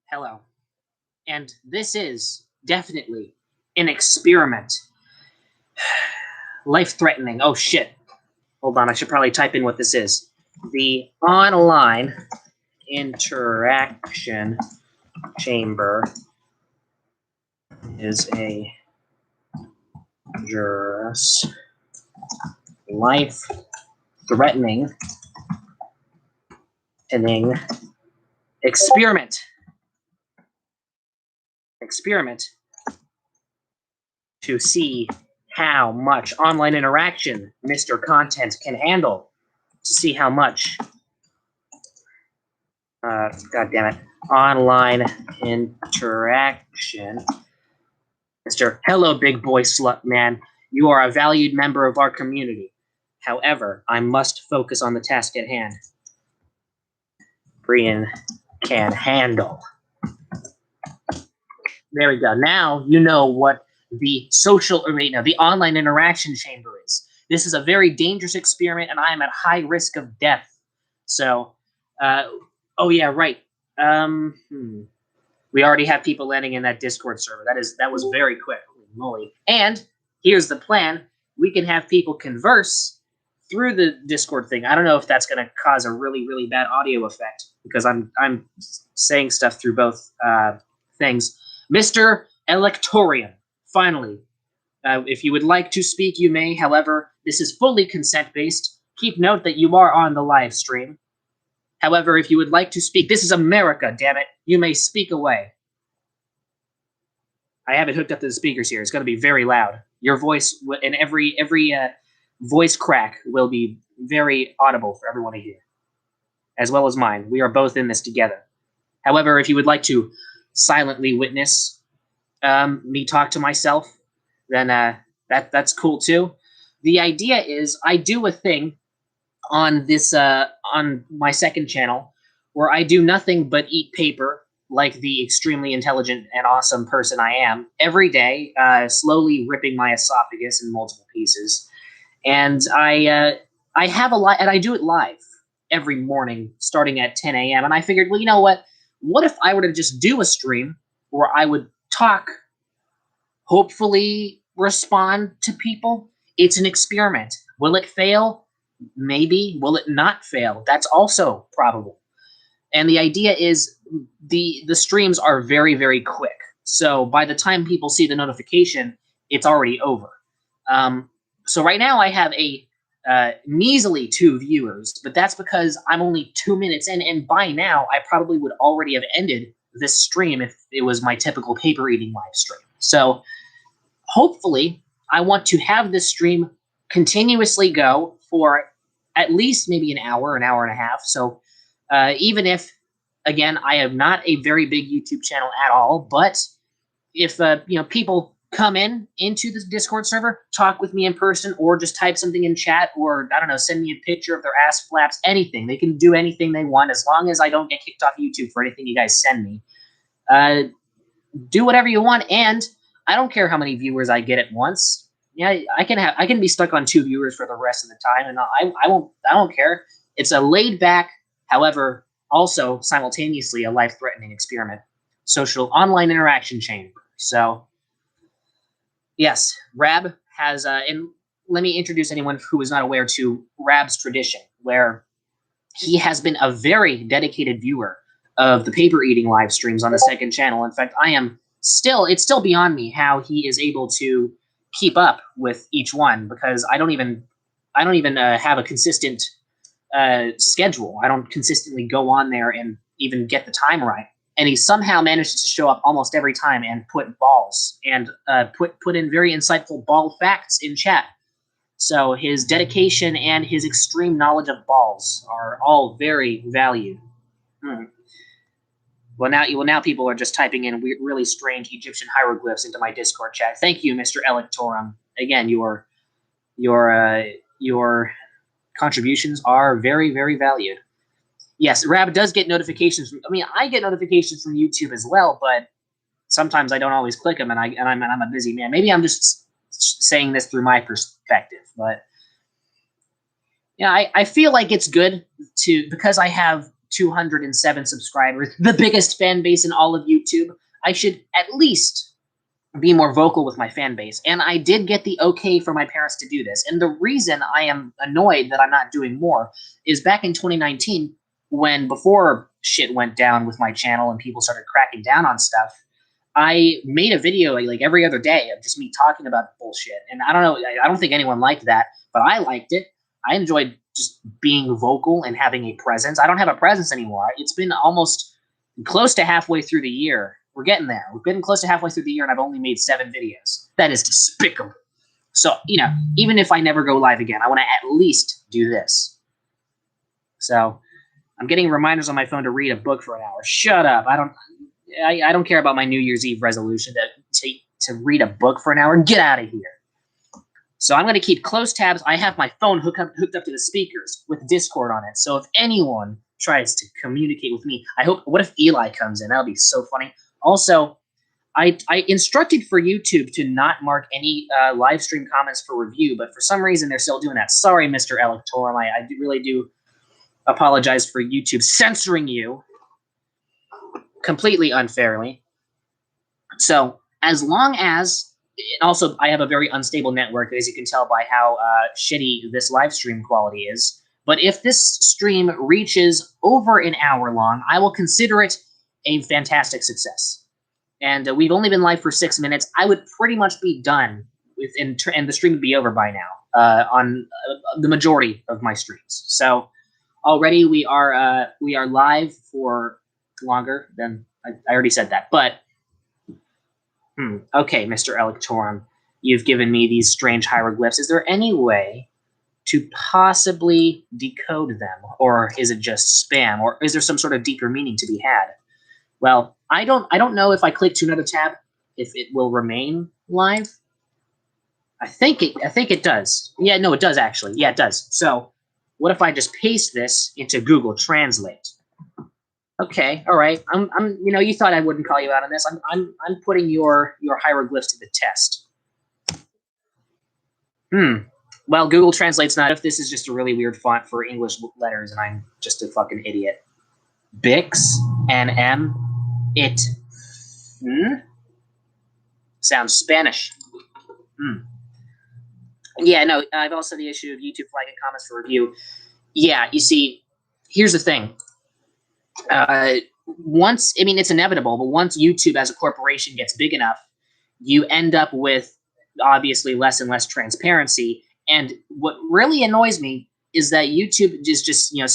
Hello. And this is definitely an experiment. Life threatening. Oh shit. Hold on, I should probably type in what this is. The online interaction chamber is a dangerous, life threatening experiment. Experiment to see how much online interaction Mr. Content can handle. To see how much God damn it. Online interaction. Mr. Hello, big boy slut man. You are a valued member of our community. However, I must focus on the task at hand. Brian can handle. There we go. Now you know what the the online interaction chamber is. This is a very dangerous experiment, and I am at high risk of death. So, oh yeah, right. We already have people landing in that Discord server. That was very quick. Holy moly! And here's the plan: we can have people converse through the Discord thing. I don't know if that's going to cause a really bad audio effect because I'm saying stuff through both things. Mr. Electorium, finally, if you would like to speak, you may. However, this is fully consent-based. Keep note that you are on the live stream. However, if you would like to speak, this is America, damn it. You may speak away. I have it hooked up to the speakers here. It's going to be very loud. Your voice and every voice crack will be very audible for everyone to hear, as well as mine. We are both in this together. However, if you would like to silently witness me talk to myself, then that's cool too. The idea is I do a thing on this on my second channel where I do nothing but eat paper like the extremely intelligent and awesome person I am every day, slowly ripping my esophagus in multiple pieces. And I have and I do it live every morning starting at 10 a.m. And I figured, well, you know what? What if I were to just do a stream where I would talk, hopefully respond to people? It's an experiment. Will it fail? Maybe. Will it not fail? That's also probable. And the idea is the streams are very quick. So by the time people see the notification, it's already over. So right now I have a measly 2 viewers, but that's because I'm only 2 minutes in, and by now I probably would already have ended this stream if it was my typical paper eating live stream. So hopefully I want to have this stream continuously go for at least maybe an hour and a half. So even if, again, I am not a very big YouTube channel at all, but if people come into the Discord server, talk with me in person, or just type something in chat, or I don't know, send me a picture of their ass flaps, anything. They can do anything they want as long as I don't get kicked off YouTube for anything you guys send me. Do whatever you want, and I don't care how many viewers I get at once. Yeah, I can be stuck on 2 viewers for the rest of the time, and I don't care. It's a laid back, however, also simultaneously a life-threatening experiment. Social online interaction chamber. So yes, Rab has and let me introduce anyone who is not aware to Rab's tradition, where he has been a very dedicated viewer of the paper eating live streams on the second channel. In fact, it's still beyond me how he is able to keep up with each one, because I don't even have a consistent schedule. I don't consistently go on there and even get the time right. And he somehow manages to show up almost every time and put balls and put in very insightful ball facts in chat. So his dedication and his extreme knowledge of balls are all very valued. Well, now people are just typing in really strange Egyptian hieroglyphs into my Discord chat. Thank you, Mr. Electorum. Again, your contributions are very valued. Yes, Rab does get notifications I get notifications from YouTube as well, but sometimes I don't always click them, and I'm a busy man. Maybe I'm just saying this through my perspective, but yeah, I feel like it's good because I have 207 subscribers, the biggest fan base in all of YouTube. I should at least be more vocal with my fan base. And I did get the okay for my parents to do this. And the reason I am annoyed that I'm not doing more is back in 2019, when before shit went down with my channel and people started cracking down on stuff, I made a video like every other day of just me talking about bullshit. And I don't know, I don't think anyone liked that, but I liked it. I enjoyed just being vocal and having a presence. I don't have a presence anymore. It's been almost close to halfway through the year. We're getting there. We're getting close to halfway through the year, and I've only made 7 videos. That is despicable. So, you know, even if I never go live again, I want to at least do this. So, I'm getting reminders on my phone to read a book for an hour. Shut up. I don't care about my New Year's Eve resolution to read a book for an hour. Get out of here. So I'm going to keep close tabs. I have my phone hooked up to the speakers with Discord on it. So if anyone tries to communicate with me, what if Eli comes in? That would be so funny. Also, I instructed for YouTube to not mark any live stream comments for review, but for some reason they're still doing that. Sorry, Mr. Electorum. I really do apologize for YouTube censoring you completely unfairly. So as long as, also I have a very unstable network, as you can tell by how shitty this live stream quality is. But if this stream reaches over an hour long, I will consider it a fantastic success. And we've only been live for 6 minutes. I would pretty much be done with, and the stream would be over by now on the majority of my streams. So already we are live for longer than I already said that. But okay, Mr. Electorum, you've given me these strange hieroglyphs. Is there any way to possibly decode them, or is it just spam, or is there some sort of deeper meaning to be had? Well, I don't know if I click to another tab if it will remain live. I think it does. Yeah, no, it does actually. Yeah, it does. So, what if I just paste this into Google Translate? Okay, all right. I'm you know, you thought I wouldn't call you out on this. I'm putting your hieroglyphs to the test. Well, Google Translate's not. If this is just a really weird font for English letters, and I'm just a fucking idiot. Bix NM it sounds Spanish. Yeah, no. I've also the issue of YouTube flagging comments for review. Yeah, you see, here's the thing. Once, I mean, it's inevitable, but once YouTube as a corporation gets big enough, you end up with obviously less and less transparency. And what really annoys me is that YouTube is just, you know,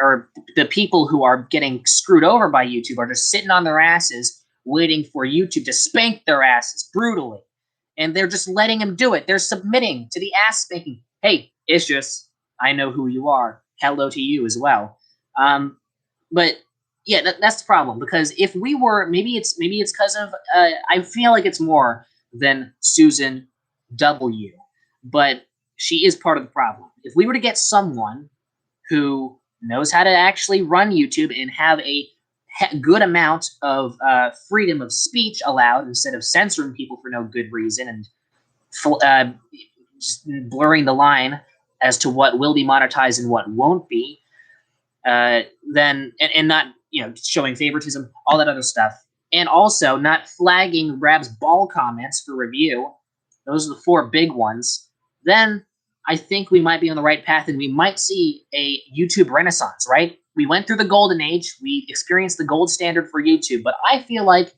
or the people who are getting screwed over by YouTube are just sitting on their asses waiting for YouTube to spank their asses brutally. And they're just letting them do it. They're submitting to the ass spanking. Hey, it's just, I know who you are. Hello to you as well. But yeah, that's the problem, because if we were, maybe it's because of, I feel like it's more than Susan W, but she is part of the problem. If we were to get someone who knows how to actually run YouTube and have a good amount of freedom of speech allowed instead of censoring people for no good reason and just blurring the line as to what will be monetized and what won't be, then and not, you know, showing favoritism, all that other stuff, and also not flagging Rab's ball comments for review. Those are the 4 big ones. Then I think we might be on the right path, and we might see a YouTube renaissance, right? We went through the golden age. We experienced the gold standard for YouTube, but I feel like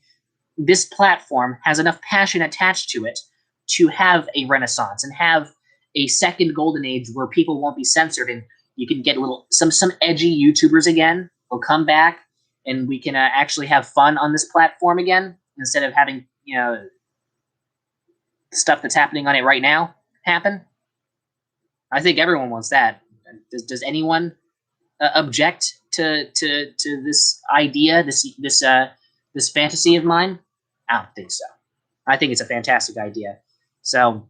this platform has enough passion attached to it to have a renaissance and have a second golden age where people won't be censored, and you can get some edgy YouTubers again. They'll come back, and we can actually have fun on this platform again instead of having, you know, stuff that's happening on it right now happen. I think everyone wants that. Does anyone object to this idea, this fantasy of mine? I don't think so. I think it's a fantastic idea. So,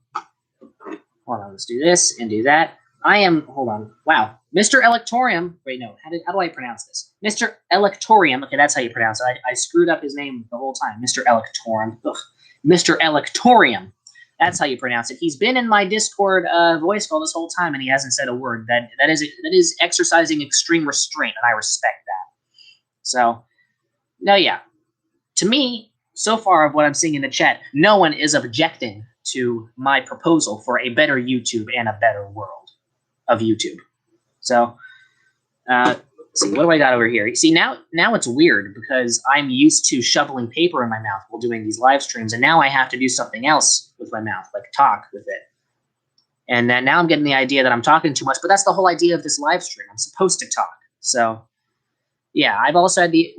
hold on, let's do this and do that. Hold on. Wow. Mr. Electorium. Wait, no. How do I pronounce this? Mr. Electorium. Okay, that's how you pronounce it. I screwed up his name the whole time. Mr. Electorium. Ugh. Mr. Electorium. That's how you pronounce it. He's been in my Discord voice call this whole time, and he hasn't said a word. That is exercising extreme restraint, and I respect that. So, no, yeah. To me, so far of what I'm seeing in the chat, no one is objecting to my proposal for a better YouTube and a better world of YouTube. So, let's see, what do I got over here? See, now it's weird because I'm used to shoveling paper in my mouth while doing these live streams, and now I have to do something else with my mouth, like talk with it. And now I'm getting the idea that I'm talking too much, but that's the whole idea of this live stream. I'm supposed to talk. So, yeah, I've also had the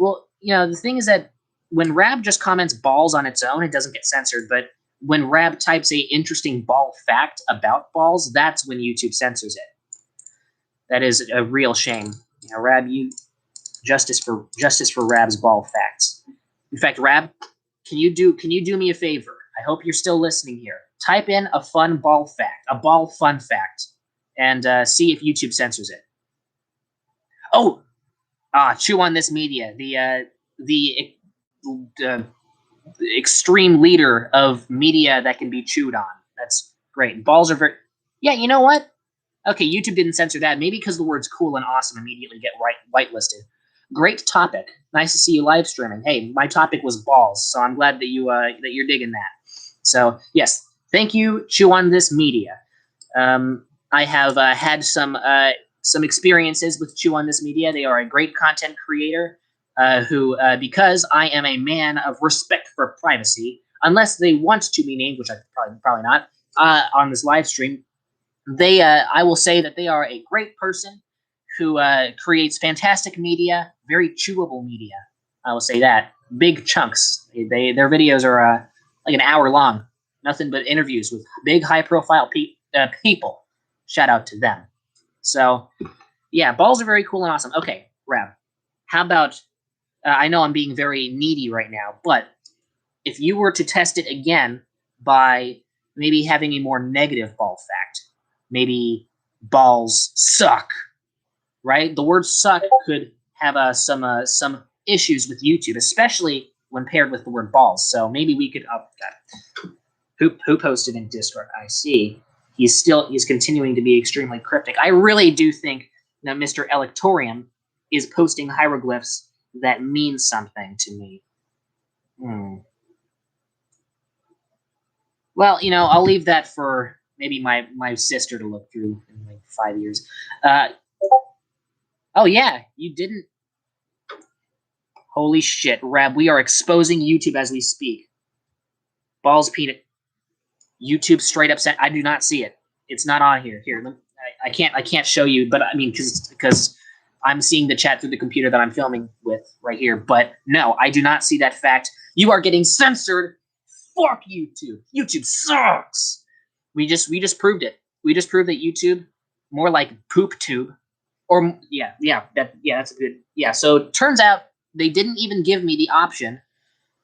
thing is that when Rab just comments balls on its own, it doesn't get censored, but when Rab types a interesting ball fact about balls, that's when YouTube censors it. That is a real shame. Rab, justice for Rab's ball facts. In fact, Rab, can you do me a favor? I hope you're still listening here. Type in a fun ball fact, a ball fun fact, and see if YouTube censors it. Oh, chew on this media. The extreme leader of media that can be chewed on. That's great. Balls are very. Yeah, you know what? Okay, YouTube didn't censor that. Maybe because the words cool and awesome immediately get whitelisted. Great topic. Nice to see you live streaming. Hey, my topic was balls, so I'm glad that you're digging that. So yes, thank you, Chew on This Media. I have had some experiences with Chew on This Media. They are a great content creator who, because I am a man of respect for privacy, unless they want to be named, which I probably not, on this live stream. I will say that they are a great person who creates fantastic media, very chewable media. I will say that. Big chunks. Their videos are like an hour long. Nothing but interviews with big, high-profile people. Shout out to them. So, yeah, balls are very cool and awesome. Okay, Rab, how about, I know I'm being very needy right now, but if you were to test it again by maybe having a more negative ball fact, maybe balls suck, right? The word suck could have some issues with YouTube, especially when paired with the word balls. So maybe we could. Oh, God. Who posted in Discord? I see. He's continuing to be extremely cryptic. I really do think that Mr. Electorium is posting hieroglyphs that mean something to me. Well, I'll leave that for maybe my sister to look through in like 5 years. Oh yeah, you didn't. Holy shit, Rab! We are exposing YouTube as we speak. Balls peanut. YouTube straight up sent. I do not see it. It's not on here. Here, I can't show you, but I mean, because I'm seeing the chat through the computer that I'm filming with right here. But no, I do not see that fact. You are getting censored. Fuck YouTube. YouTube sucks. We just proved it. We just proved that YouTube, more like poop tube, or that's a good So it turns out they didn't even give me the option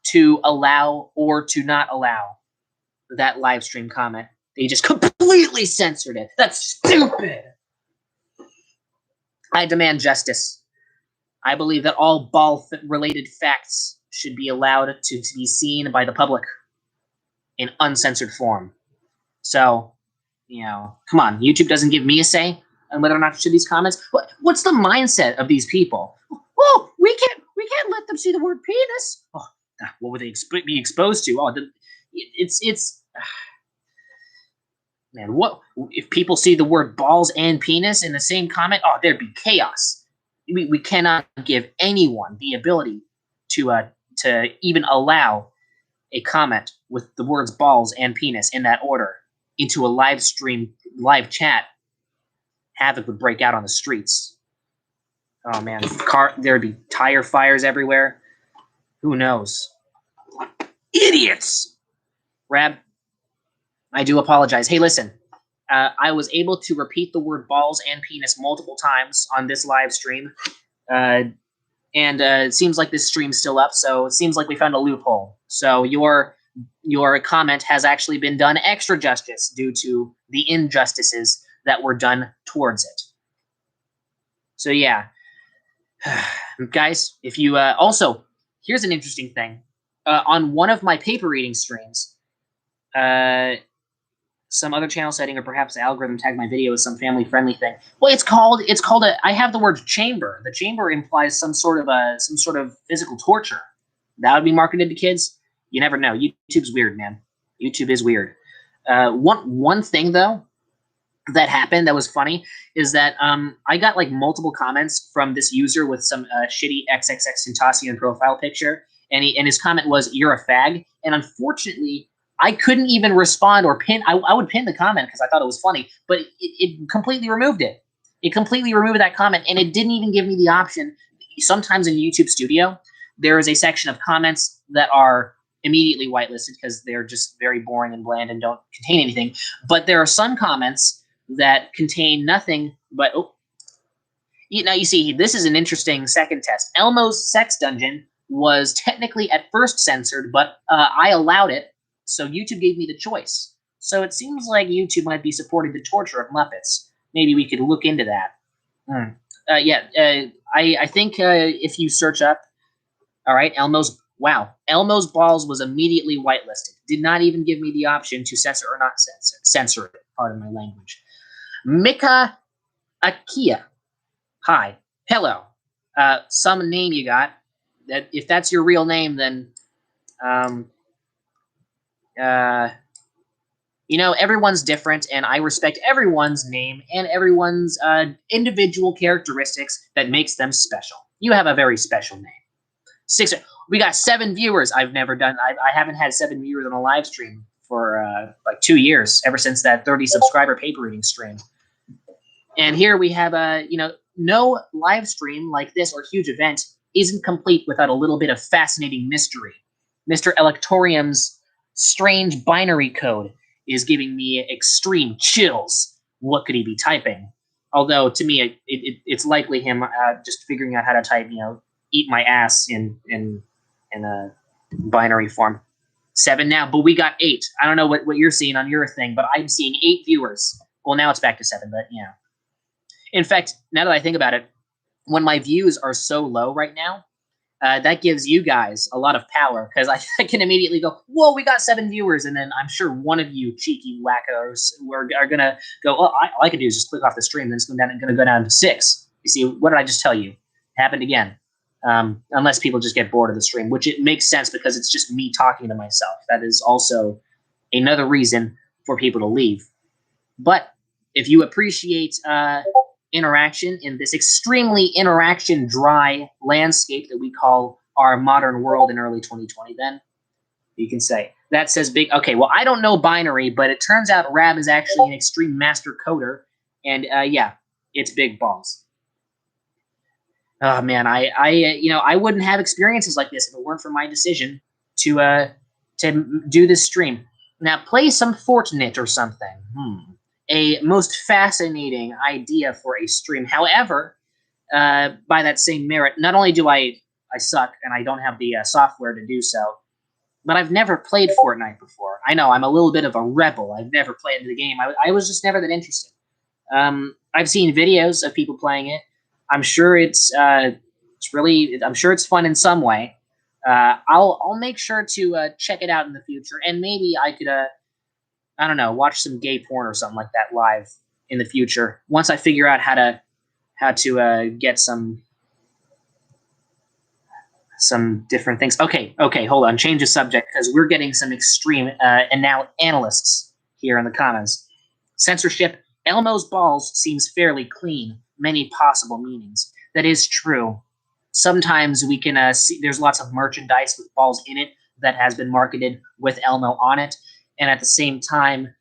to allow or to not allow that live stream comment. They just completely censored it. That's stupid. I demand justice. I believe that all ball-related facts should be allowed to be seen by the public in uncensored form. So, come on. YouTube doesn't give me a say on whether or not to show these comments. What's the mindset of these people? Oh, we can't let them see the word penis. Oh, what would they be exposed to? Oh, it's man. What if people see the word balls and penis in the same comment? Oh, there'd be chaos. We cannot give anyone the ability to even allow a comment with the words balls and penis in that order into a live chat. Havoc would break out on the streets. Oh man, there'd be tire fires everywhere. Who knows? Idiots! Rab, I do apologize. Hey, listen. I was able to repeat the word balls and penis multiple times on this live stream. And it seems like this stream's still up, so it seems like we found a loophole. So your comment has actually been done extra justice due to the injustices that were done towards it. So yeah. Guys, if you also, here's an interesting thing. On one of my paper reading streams, some other channel setting, or perhaps the algorithm tagged my video as some family-friendly thing. Well, it's called a. I have the word chamber. The chamber implies some sort of physical torture. That would be marketed to kids. You never know. YouTube's weird, man. YouTube is weird. One thing though that happened that was funny is that I got like multiple comments from this user with some shitty XXX Tentacion profile picture, and his comment was, "You're a fag," and unfortunately, I couldn't even respond or pin. I would pin the comment because I thought it was funny, but it completely removed it. It completely removed that comment, and it didn't even give me the option. Sometimes in YouTube Studio, there is a section of comments that are immediately whitelisted because they're just very boring and bland and don't contain anything. But there are some comments that contain nothing but now you see, this is an interesting second test. Elmo's sex dungeon was technically at first censored, but I allowed it, so YouTube gave me the choice. So it seems like YouTube might be supporting the torture of Muppets. Maybe we could look into that. I think if you search up, all right, Elmo's balls was immediately whitelisted. Did not even give me the option to censor or not censor it. Pardon my language. Mika Akia. Hi. Hello. Some name you got. That if that's your real name, then everyone's different, and I respect everyone's name and everyone's individual characteristics that makes them special. You have a very special name. We got 7 viewers. I haven't had 7 viewers on a live stream for like 2 years, ever since that 30 subscriber paper reading stream. And here we have no live stream like this or huge event isn't complete without a little bit of fascinating mystery. Mr. Electorium's strange binary code is giving me extreme chills. What could he be typing? Although to me, it's likely him just figuring out how to type, eat my ass in a binary form. 7 now, but we got 8. I don't know what you're seeing on your thing, but I'm seeing 8 viewers. Well, now it's back to 7, but yeah. In fact, now that I think about it, when my views are so low right now, that gives you guys a lot of power, because I can immediately go, whoa, we got 7 viewers, and then I'm sure one of you cheeky wackos are going to go, all I can do is just click off the stream, then it's going to go down to 6. You see, what did I just tell you? It happened again. Unless people just get bored of the stream, which it makes sense because it's just me talking to myself. That is also another reason for people to leave. But if you appreciate interaction in this extremely interaction-dry landscape that we call our modern world in early 2020, then you can say. That says big. Okay, well, I don't know binary, but it turns out Rab is actually an extreme master coder. And yeah, it's big balls. Oh man, I wouldn't have experiences like this if it weren't for my decision to do this stream. Now play some Fortnite or something. A most fascinating idea for a stream. However, by that same merit, not only do I suck and I don't have the software to do so, but I've never played Fortnite before. I know I'm a little bit of a rebel. I've never played the game. I was just never that interested. I've seen videos of people playing it. I'm sure it's fun in some way. I'll make sure to check it out in the future, and maybe I could I don't know, watch some gay porn or something like that live in the future once I figure out how to get some different things. Okay, hold on, change the subject because we're getting some extreme and now analysts here in the comments. Censorship. Elmo's balls seems fairly clean. Many possible meanings. That is true. Sometimes we can see there's lots of merchandise with balls in it that has been marketed with Elmo on it. And at the same time,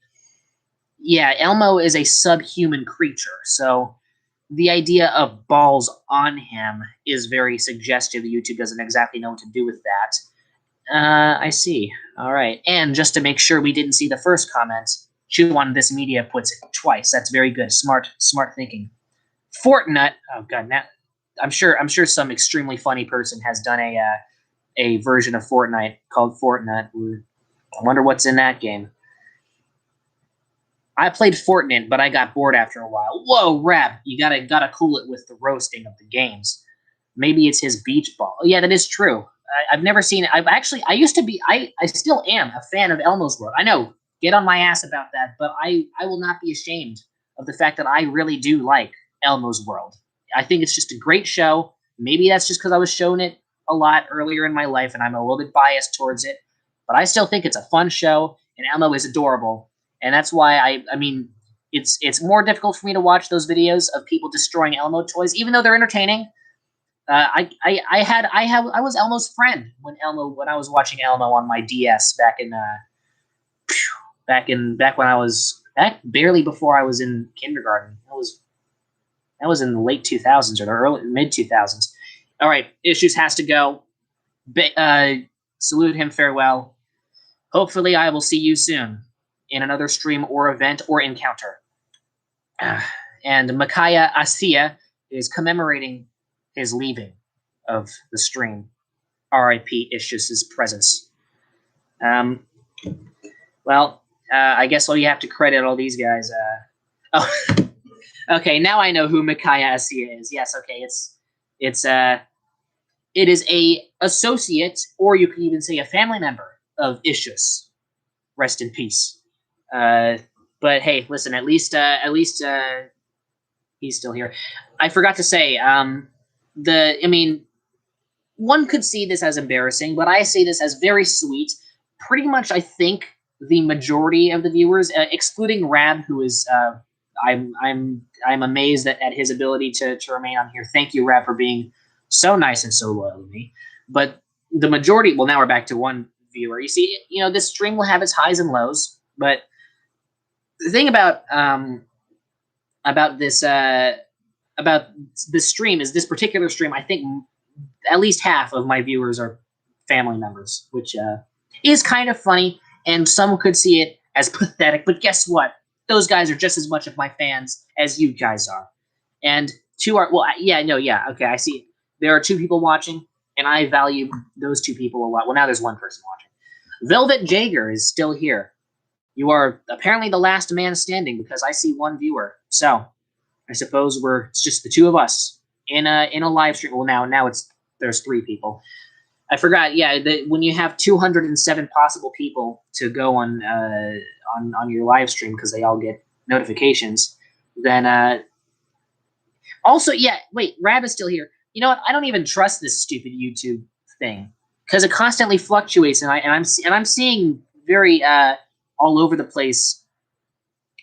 yeah, Elmo is a subhuman creature. So the idea of balls on him is very suggestive. YouTube doesn't exactly know what to do with that. I see. All right. And just to make sure we didn't see the first comment, Chew on This Media puts it twice. That's very good. Smart thinking. Fortnite. Oh god, now I'm sure some extremely funny person has done a version of Fortnite called Fortnite. I wonder what's in that game. I played Fortnite, but I got bored after a while. Whoa, Rab, you gotta cool it with the roasting of the games. Maybe it's his beach ball. Oh, yeah, that is true. I've never seen it. I still am a fan of Elmo's World. I know get on my ass about that, but I will not be ashamed of the fact that I really do like Elmo's World. I think it's just a great show. Maybe that's just because I was shown it a lot earlier in my life and I'm a little bit biased towards it, but I still think it's a fun show and Elmo is adorable. And that's why I mean, it's more difficult for me to watch those videos of people destroying Elmo toys, even though they're entertaining. I was Elmo's friend when I was watching Elmo on my DS back when I was back barely before I was in kindergarten. That was in the late 2000s or the early mid 2000s. All right, Issues has to go. Salute him, farewell. Hopefully, I will see you soon in another stream or event or encounter. And Micaiah Asiya is commemorating his leaving of the stream. R.I.P. Issues' presence. Well, I guess you have to credit all these guys. Okay, now I know who Micaiah Asiya is. Yes, okay, it is a associate, or you could even say a family member of Issues. Rest in peace. But hey, listen, at least he's still here. I forgot to say, one could see this as embarrassing, but I see this as very sweet. Pretty much, I think the majority of the viewers, excluding Rab, who is, I'm amazed at his ability to remain on here. Thank you, Rab, for being so nice and so loyal to me. But the majority, well, now we're back to one viewer. You see, this stream will have its highs and lows, but the thing about this stream is this particular stream. I think at least half of my viewers are family members, which is kind of funny, and some could see it as pathetic. But guess what? Those guys are just as much of my fans as you guys are. And okay, I see. There are 2 people watching, and I value those 2 people a lot. Well, now there's 1 person watching. Velvet Jaeger is still here. You are apparently the last man standing because I see 1 viewer. So I suppose it's just the 2 of us in a live stream. Well, now there's 3 people. I forgot. Yeah, when you have 207 possible people to go on your live stream because they all get notifications, then also wait, Rab is still here. You know what? I don't even trust this stupid YouTube thing because it constantly fluctuates, and I'm seeing very all over the place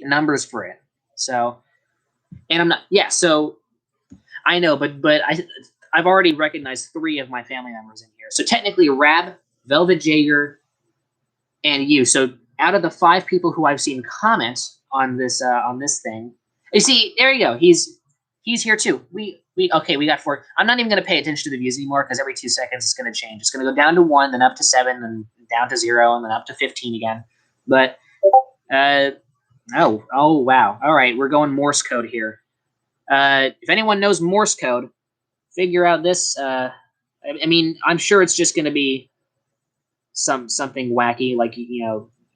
numbers for it. So, and I'm not. Yeah, so I know, but I've already recognized 3 of my family members in here. So technically, Rab, Velvet Jaeger, and you. So out of the 5 people who I've seen comment on this thing, you see, there you go. He's here too. We got 4. I'm not even going to pay attention to the views anymore because every 2 seconds it's going to change. It's going to go down to 1, then up to 7, then down to 0, and then up to 15 again. But oh wow. All right, we're going Morse code here. If anyone knows Morse code, figure out this. I mean, I'm sure it's just going to be something wacky, like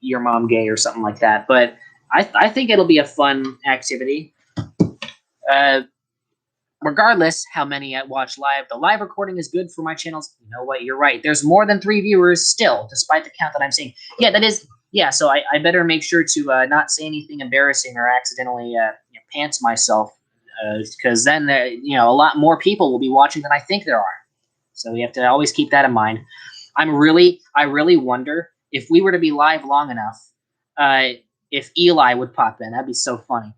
your mom gay or something like that. But I think it'll be a fun activity. Regardless how many I watch live, the live recording is good for my channels. You know what? You're right. There's more than 3 viewers still, despite the count that I'm seeing. Yeah, that is. Yeah, so I better make sure to not say anything embarrassing or accidentally pants myself, because then a lot more people will be watching than I think there are. So we have to always keep that in mind. I really wonder if we were to be live long enough, if Eli would pop in. That'd be so funny.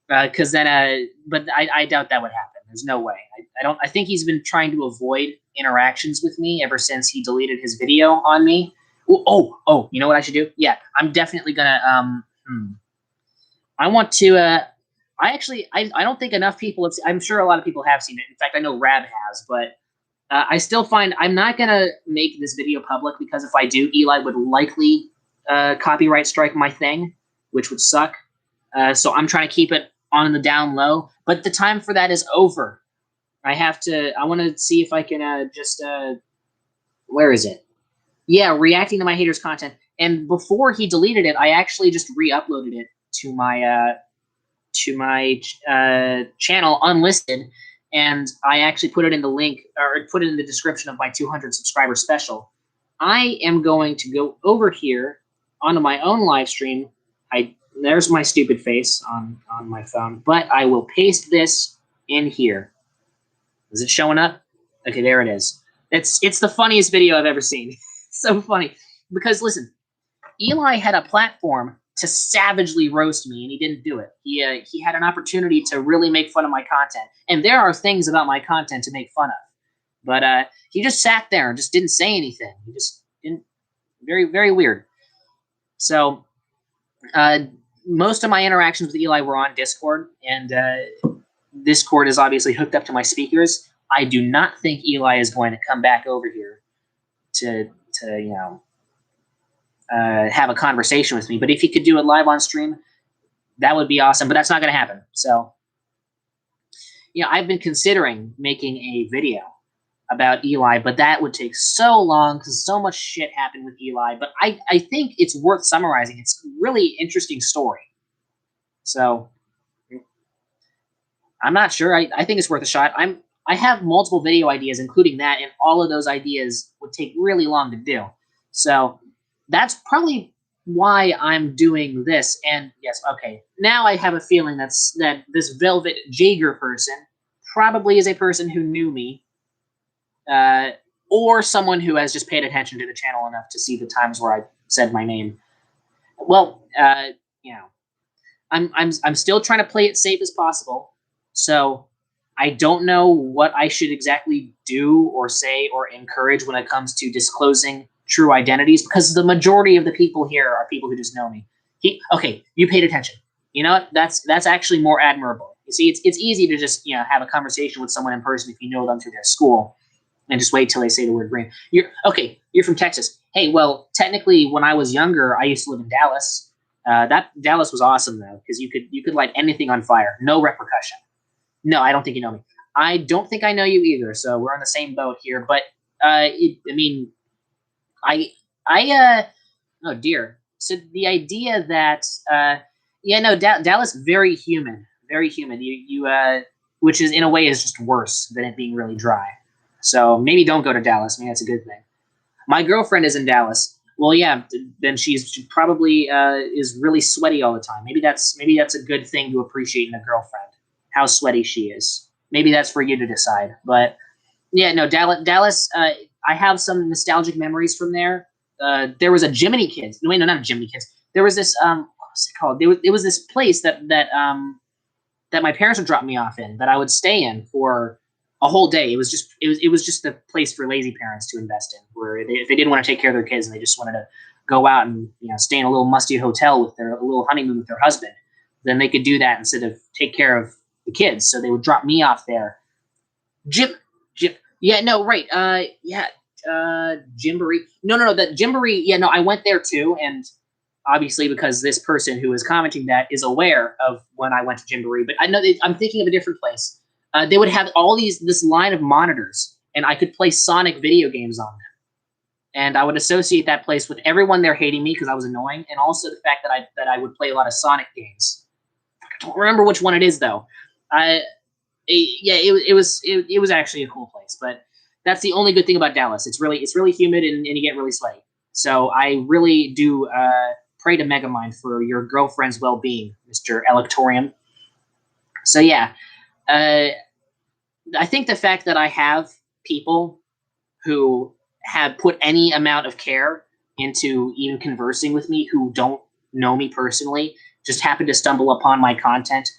Because then, but I doubt that would happen. There's no way. I think he's been trying to avoid interactions with me ever since he deleted his video on me. Oh, you know what I should do? Yeah, I'm definitely gonna, I want to, I don't think enough people have, I'm sure a lot of people have seen it. In fact, I know Rab has, but I still find I'm not gonna make this video public because if I do, Eli would likely copyright strike my thing, which would suck. So I'm trying to keep it on the down low, but the time for that is over. I want to see if I can where is it? Yeah, reacting to my haters' content. And before he deleted it, I actually just re-uploaded it to my channel unlisted, and I actually put it in the link, or put it in the description of my 200 subscriber special. I am going to go over here onto my own live stream. There's my stupid face on my phone, but I will paste this in here. Is it showing up? Okay, there it is. It's the funniest video I've ever seen. So funny. Because listen, Eli had a platform to savagely roast me, and he didn't do it. He had an opportunity to really make fun of my content. And there are things about my content to make fun of. But he just sat there and just didn't say anything. He just didn't. Very, very weird. So most of my interactions with Eli were on Discord, and Discord is obviously hooked up to my speakers. I do not think Eli is going to come back over here to have a conversation with me. But if he could do it live on stream, that would be awesome. But that's not going to happen. So, I've been considering making a video about Eli, but that would take so long because so much shit happened with Eli. But I think it's worth summarizing. It's a really interesting story. So I'm not sure. I think it's worth a shot. I have multiple video ideas, including that, and all of those ideas would take really long to do. So that's probably why I'm doing this. And yes, okay. Now I have a feeling that this Velvet Jaeger person probably is a person who knew me, or someone who has just paid attention to the channel enough to see the times where I said my name. Well, I'm still trying to play it safe as possible. So I don't know what I should exactly do or say or encourage when it comes to disclosing true identities, because the majority of the people here are people who just know me. Okay, you paid attention. You know what? That's actually more admirable. You see, it's easy to just have a conversation with someone in person if you know them through their school, and just wait till they say the word green. You're from Texas. Hey, well, technically, when I was younger, I used to live in Dallas. That Dallas was awesome though, because you could light anything on fire, no repercussion. No, I don't think you know me. I don't think I know you either. So we're on the same boat here. But oh dear. So the idea that Dallas very human, very human. Which is in a way is just worse than it being really dry. So maybe don't go to Dallas. Maybe that's a good thing. My girlfriend is in Dallas. Well, yeah, then she probably is really sweaty all the time. Maybe that's a good thing to appreciate in a girlfriend, how sweaty she is. Maybe that's for you to decide. But yeah, no, Dallas. I have some nostalgic memories from there. There was a Jiminy Kids. No, wait, no, not a Jiminy Kids. There was this what was it called? It was this place that my parents would drop me off in, that I would stay in for a whole day. It was just the place for lazy parents to invest in, where if they didn't want to take care of their kids and they just wanted to go out and stay in a little musty hotel with a little honeymoon with their husband, then they could do that instead of take care of the kids. So they would drop me off there. Yeah, no, right. Gymboree. No, that Gymboree. Yeah, no, I went there too, and obviously because this person who is commenting that is aware of when I went to Gymboree, but I know I'm thinking of a different place. They would have this line of monitors, and I could play Sonic video games on them. And I would associate that place with everyone there hating me because I was annoying, and also the fact that I would play a lot of Sonic games. I don't remember which one it is though. It was actually a cool place, but that's the only good thing about Dallas. It's really humid and you get really sweaty. So I really do pray to Megamind for your girlfriend's well-being, Mr. Electorium. So yeah, I think the fact that I have people who have put any amount of care into even conversing with me who don't know me personally, just happen to stumble upon my content.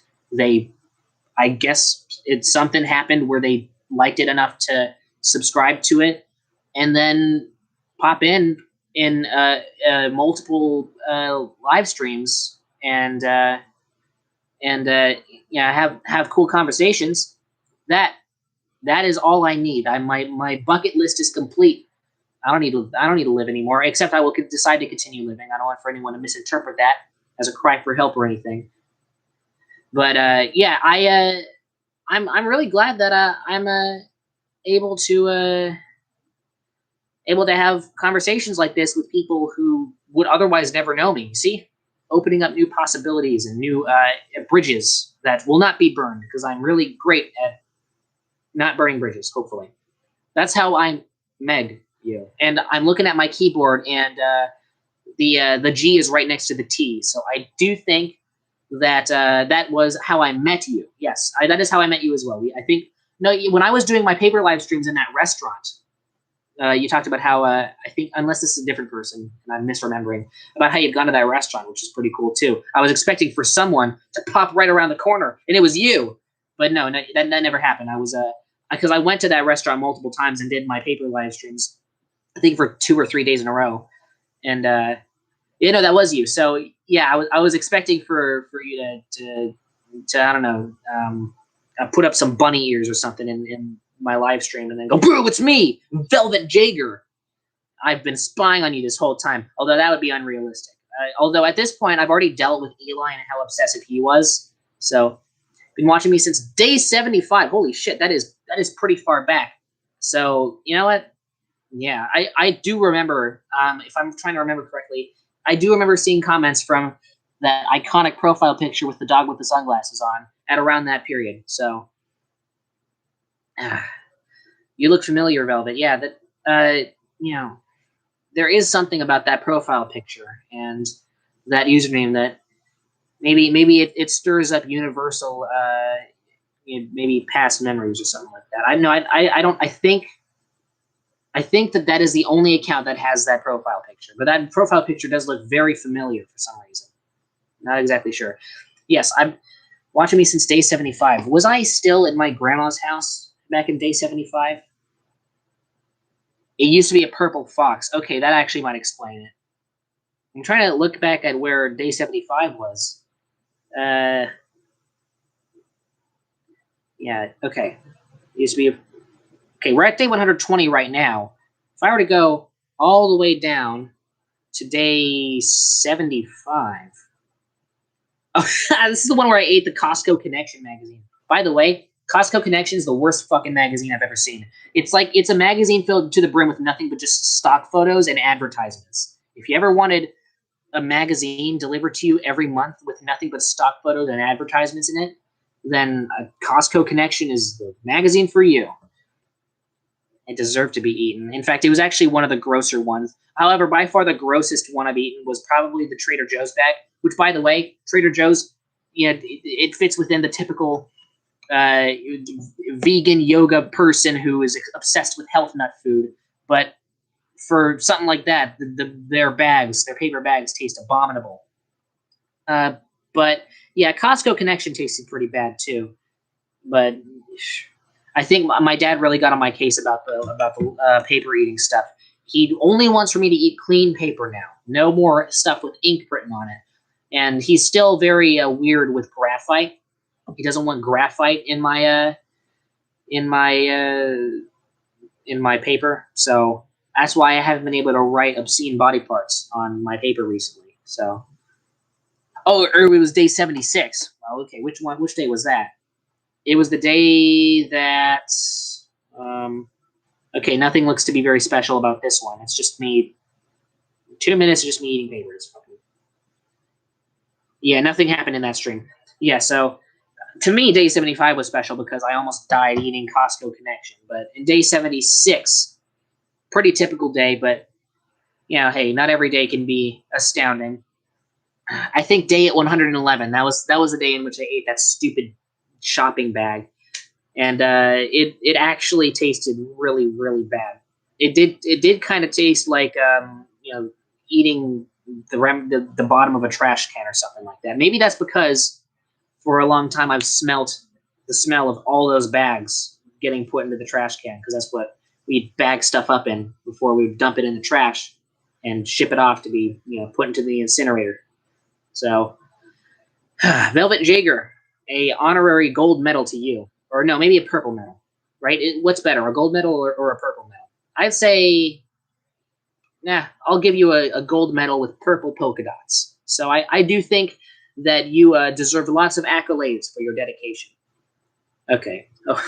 I guess something happened where they liked it enough to subscribe to it, and then pop in multiple live streams and have cool conversations. That is all I need. My bucket list is complete. I don't need to live anymore, except I will decide to continue living. I don't want for anyone to misinterpret that as a cry for help or anything. But I'm really glad that I'm able to have conversations like this with people who would otherwise never know me. See, opening up new possibilities and new bridges that will not be burned, because I'm really great at not burning bridges. Hopefully, that's how I'm Meg you. And I'm looking at my keyboard, and the G is right next to the T. So I do think that that was how I met you. Yes, that is how I met you as well. I think no, when I was doing my paper live streams in that restaurant, you talked about how I think, unless this is a different person and I'm misremembering, about how you'd gone to that restaurant, which is pretty cool too. I was expecting for someone to pop right around the corner, and it was you. But no, that never happened. I was because I went to that restaurant multiple times and did my paper live streams, I think for 2 or 3 days in a row, and that was you. So yeah, I was expecting for you to I don't know, put up some bunny ears or something in my live stream and then go, boo, it's me, Velvet Jager. I've been spying on you this whole time. Although that would be unrealistic. Although at this point, I've already dealt with Eli and how obsessive he was. So, been watching me since day 75. Holy shit, that is pretty far back. So, you know what? Yeah, I do remember, if I'm trying to remember correctly, I do remember seeing comments from that iconic profile picture with the dog with the sunglasses on at around that period. So, you look familiar, Velvet. Yeah, that you know, there is something about that profile picture and that username that maybe it stirs up universal maybe past memories or something like that. I know I don't I think that is the only account that has that profile picture, but that profile picture does look very familiar for some reason. Not exactly sure. Yes, I'm watching me since day 75. Was I still at my grandma's house back in day 75? It used to be a purple fox. Okay, that actually might explain it. I'm trying to look back at where day 75 was. Yeah, okay. It used to be. Okay, we're at day 120 right now. If I were to go all the way down to day 75. Oh, this is the one where I ate the Costco Connection magazine. By the way, Costco Connection is the worst fucking magazine I've ever seen. It's a magazine filled to the brim with nothing but just stock photos and advertisements. If you ever wanted a magazine delivered to you every month with nothing but stock photos and advertisements in it, then a Costco Connection is the magazine for you. It deserved to be eaten. In fact, it was actually one of the grosser ones. However, by far the grossest one I've eaten was probably the Trader Joe's bag, which, by the way, Trader Joe's, it fits within the typical vegan yoga person who is obsessed with health nut food. But for something like that, their paper bags, taste abominable. But yeah, Costco Connection tasted pretty bad too. But I think my dad really got on my case about the paper eating stuff. He only wants for me to eat clean paper now, no more stuff with ink written on it. And he's still very weird with graphite. He doesn't want graphite in my paper. So that's why I haven't been able to write obscene body parts on my paper recently. So, it was day 76. Well, okay, which day was that? It was the day that. Okay, nothing looks to be very special about this one. It's just me. 2 minutes of just me eating papers. Yeah, nothing happened in that stream. Yeah, so to me, day 75 was special because I almost died eating Costco Connection. But in day 76, pretty typical day, but hey, not every day can be astounding. I think day 111, that was the day in which I ate that stupid shopping bag. And it actually tasted really, really bad. It did kind of taste like eating the bottom of a trash can or something like that. Maybe that's because for a long time I've smelt the smell of all those bags getting put into the trash can, because that's what we bag stuff up in before we dump it in the trash and ship it off to be put into the incinerator. So, Velvet Jager, a honorary gold medal to you. Or no, maybe a purple medal, right? What's better, a gold medal or a purple medal? I'd say, I'll give you a gold medal with purple polka dots. So I do think that you deserve lots of accolades for your dedication. Okay. Oh,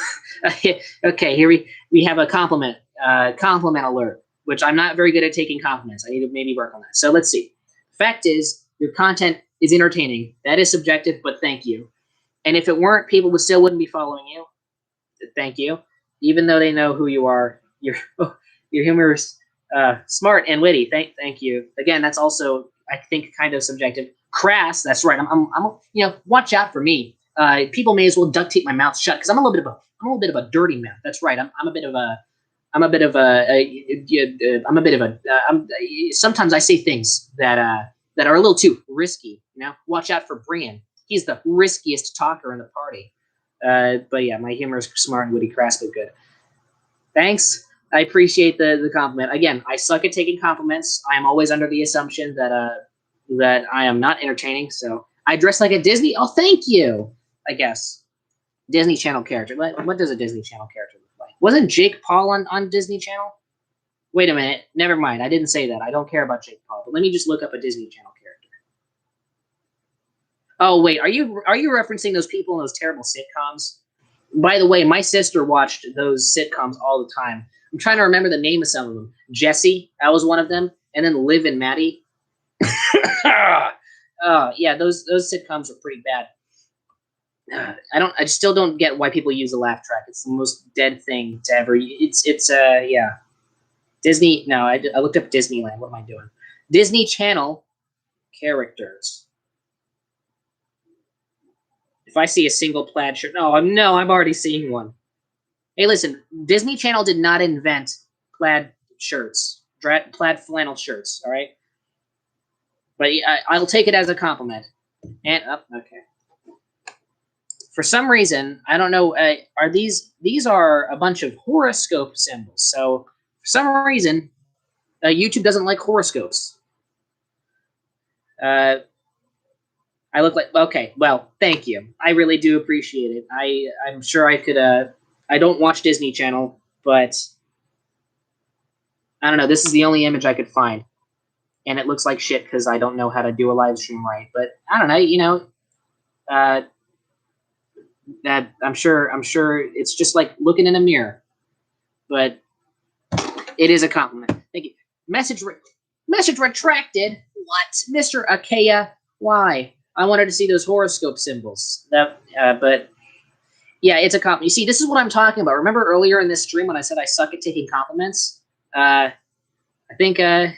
okay, here we have a compliment alert, which I'm not very good at taking compliments. I need to maybe work on that. So let's see. Fact is, your content is entertaining. That is subjective, but thank you. And if it weren't, people wouldn't be following you. Thank you. Even though they know who you are, your humorous Smart and witty. Thank you. Again, that's also, I think, kind of subjective. Crass. That's right. Watch out for me. People may as well duct tape my mouth shut because I'm a little bit of a dirty mouth. That's right. I'm a bit of a, I'm a bit of I'm a bit of a, sometimes I say things that are a little too risky. Watch out for Brian. He's the riskiest talker in the party. But yeah, my humor is smart and witty, crass, but good. Thanks. I appreciate the compliment. Again, I suck at taking compliments. I am always under the assumption that I am not entertaining. So I dress like a Disney. Oh, thank you. I guess Disney Channel character. What does a Disney Channel character look like? Wasn't Jake Paul on Disney Channel? Wait a minute. Never mind. I didn't say that. I don't care about Jake Paul. But let me just look up a Disney Channel character. Oh wait, are you referencing those people in those terrible sitcoms? By the way, my sister watched those sitcoms all the time. I'm trying to remember the name of some of them. Jesse, that was one of them, and then Liv and Maddie. Yeah, those sitcoms are pretty bad. I still don't get why people use a laugh track. It's the most dead thing to ever. Yeah. Disney. No, I looked up Disneyland. What am I doing? Disney Channel characters. If I see a single plaid shirt, no, I'm already seeing one. Hey, listen, Disney Channel did not invent plaid shirts, plaid flannel shirts. All right, but I'll take it as a compliment. And okay. For some reason, I don't know. Are these are a bunch of horoscope symbols? So for some reason, YouTube doesn't like horoscopes. I look like, okay. Well, thank you. I really do appreciate it. I'm sure I could. I don't watch Disney Channel, but I don't know. This is the only image I could find, and it looks like shit because I don't know how to do a live stream right. But I don't know. That I'm sure it's just like looking in a mirror, but it is a compliment. Thank you. Message retracted. What, Mr. Akea? Why? I wanted to see those horoscope symbols. But yeah, it's a compliment. You see, this is what I'm talking about. Remember earlier in this stream when I said I suck at taking compliments? I think you're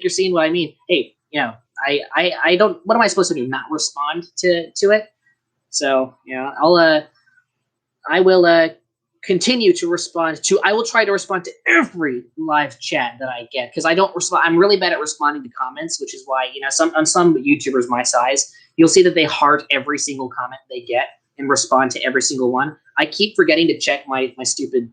seeing what I mean. Hey, I don't. What am I supposed to do? Not respond to it? So I will continue to respond to. I will try to respond to every live chat that I get because I don't respond. I'm really bad at responding to comments, which is why some YouTubers my size, you'll see that they heart every single comment they get and respond to every single one. I keep forgetting to check my stupid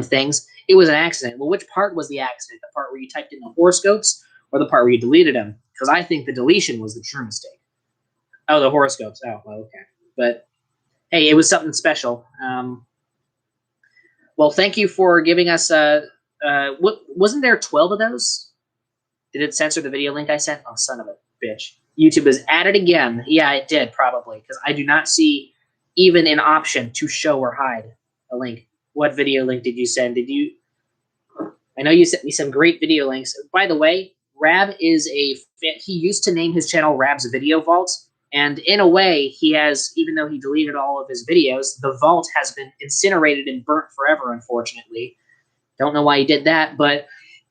things. It was an accident. Well, which part was the accident? The part where you typed in the horoscopes or the part where you deleted them? Because I think the deletion was the true mistake. Oh, the horoscopes. Oh, well, okay. But hey, it was something special. Well, thank you for giving us. What wasn't there 12 of those? Did it censor the video link I sent? Oh, son of a bitch! YouTube is at it again. Yeah, it did probably because I do not see even an option to show or hide a link. What video link did you send? I know you sent me some great video links. By the way, Rab is he used to name his channel Rab's Video Vault. And in a way, he has, even though he deleted all of his videos, the vault has been incinerated and burnt forever, unfortunately. Don't know why he did that, but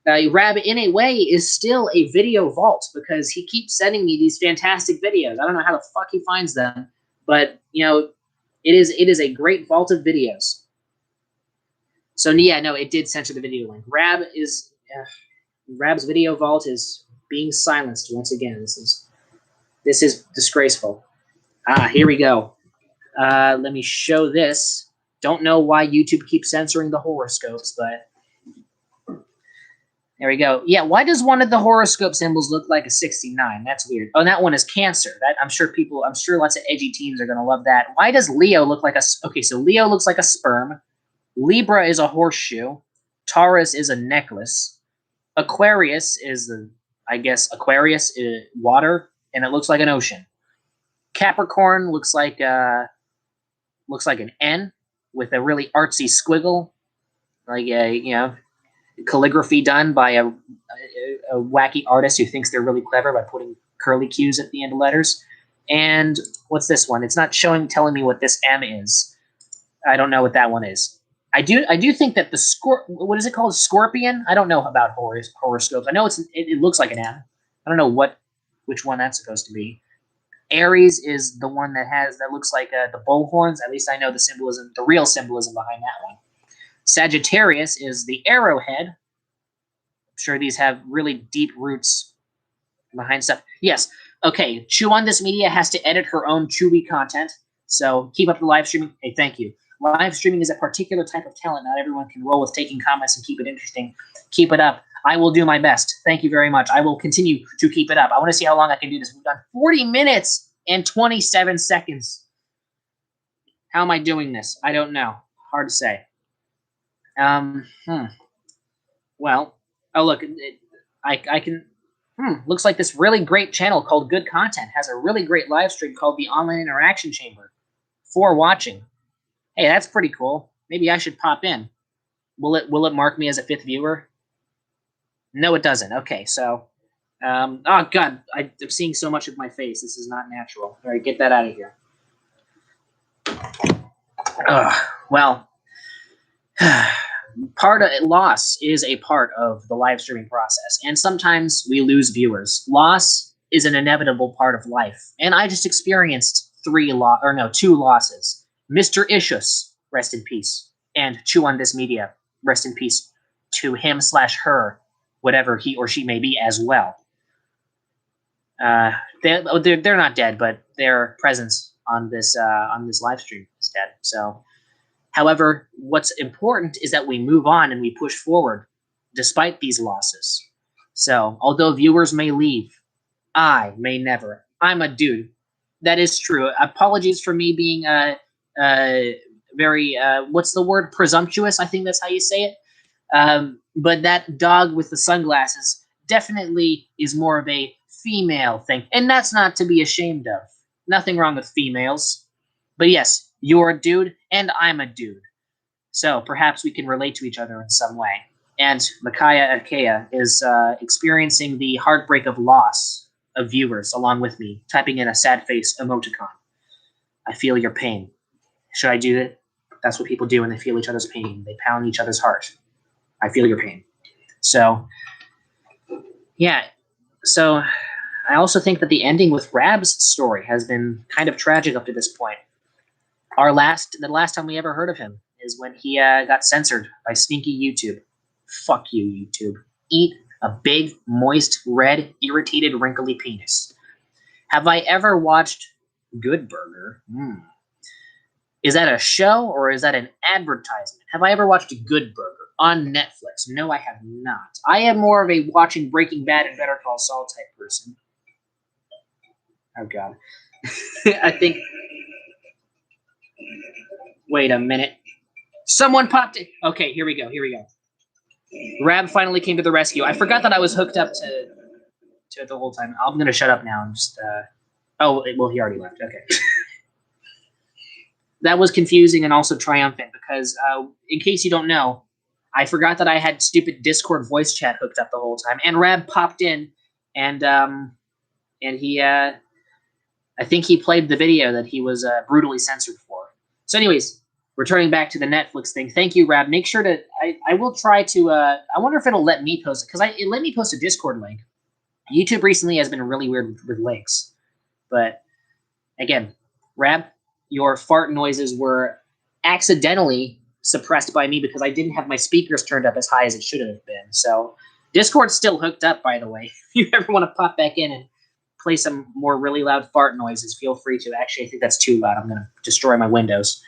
Rab, in a way, is still a video vault because he keeps sending me these fantastic videos. I don't know how the fuck he finds them, but, it is a great vault of videos. So, yeah, no, it did censor the video link. Rab's Video Vault is being silenced once again. This is disgraceful. Here we go. Let me show this. Don't know why YouTube keeps censoring the horoscopes, but there we go. Yeah, why does one of the horoscope symbols look like a 69? That's weird. Oh, that one is Cancer. I'm sure lots of edgy teens are going to love that. Why does Leo look like okay, so Leo looks like a sperm. Libra is a horseshoe. Taurus is a necklace. Aquarius is Aquarius is water. And it looks like an ocean. Capricorn looks like an N with a really artsy squiggle, like calligraphy done by a wacky artist who thinks they're really clever by putting curly Q's at the end of letters. And what's this one? It's not telling me what this M is. I don't know what that one is. I do think that what is it called? Scorpion? I don't know about horoscopes. I know it looks like an M. I don't know which one that's supposed to be. Aries is the one that looks like the bull horns. At least I know the real symbolism behind that one. Sagittarius is the arrowhead. I'm sure these have really deep roots behind stuff. Yes. Okay. Chew on This Media has to edit her own Chewy content. So keep up the live streaming. Hey, thank you. Live streaming is a particular type of talent. Not everyone can roll with taking comments and keep it interesting. Keep it up. I will do my best. Thank you very much. I will continue to keep it up. I want to see how long I can do this. We've done 40 minutes and 27 seconds. How am I doing this? I don't know. Hard to say. Well, oh look, I can. Looks like this really great channel called Good Content has a really great live stream called the Online Interaction Chamber for watching. Hey, that's pretty cool. Maybe I should pop in. Will it mark me as a 5th viewer? No, it doesn't. Okay, so, oh god, I'm seeing so much of my face. This is not natural. All right, get that out of here. Well, loss is a part of the live streaming process, and sometimes we lose viewers. Loss is an inevitable part of life, and I just experienced 2 losses. Mr. Ishus, rest in peace, and Chew on This Media, rest in peace to him/her, whatever he or she may be as well. They're not dead, but their presence on this live stream is dead. So, however, what's important is that we move on and we push forward despite these losses. So, although viewers may leave, I may never. I'm a dude. That is true. Apologies for me being very what's the word? Presumptuous. I think that's how you say it. But that dog with the sunglasses definitely is more of a female thing, and that's not to be ashamed of. Nothing wrong with females. But yes, you're a dude, and I'm a dude. So perhaps we can relate to each other in some way. And Micaiah Akea is experiencing the heartbreak of loss of viewers along with me, typing in a sad face emoticon. I feel your pain. Should I do it? That's what people do when they feel each other's pain. They pound each other's heart. I feel your pain. So, yeah. So, I also think that the ending with Rab's story has been kind of tragic up to this point. The last time we ever heard of him is when he got censored by sneaky YouTube. Fuck you, YouTube. Eat a big, moist, red, irritated, wrinkly penis. Have I ever watched Good Burger? Is that a show or is that an advertisement? Have I ever watched Good Burger on Netflix? No, I have not. I am more of a watching Breaking Bad and Better Call Saul type person. Oh, God. I think... Wait a minute. Someone popped it. Okay, here we go. Rab finally came to the rescue. I forgot that I was hooked up to it the whole time. I'm going to shut up now and just... Oh, well, he already left. Okay. That was confusing and also triumphant because, in case you don't know, I forgot that I had stupid Discord voice chat hooked up the whole time. And Rab popped in, and he... I think he played the video that he was brutally censored for. So anyways, returning back to the Netflix thing, thank you, Rab. Make sure to... I will try to... I wonder if it'll let me post it, because it let me post a Discord link. YouTube recently has been really weird with links. But, again, Rab, your fart noises were accidentally suppressed by me because I didn't have my speakers turned up as high as it should have been. So, Discord's still hooked up, by the way. If you ever want to pop back in and play some more really loud fart noises, feel free to. Actually, I think that's too loud. I'm going to destroy my windows.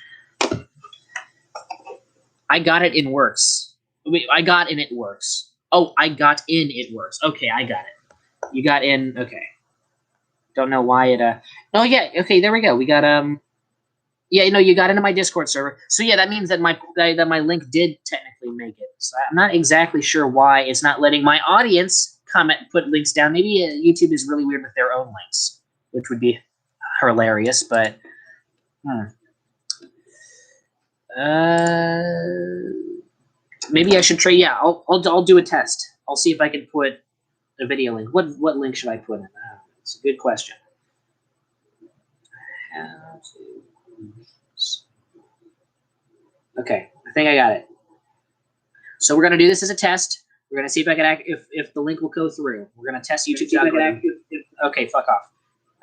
I got it in Works. I got in It Works. Oh, I got in It Works. Okay, I got it. You got in. Okay. Don't know why it. Oh yeah. Okay, there we go. We got Yeah, you got into my Discord server. So yeah, that means that my link did technically make it. So I'm not exactly sure why it's not letting my audience comment put links down. Maybe YouTube is really weird with their own links, which would be hilarious. But maybe I should try. Yeah, I'll do a test. I'll see if I can put a video link. What link should I put in? It's a good question. Okay, I think I got it. So we're gonna do this as a test. We're gonna see if I can if the link will go through. We're gonna test YouTube. Okay, fuck off.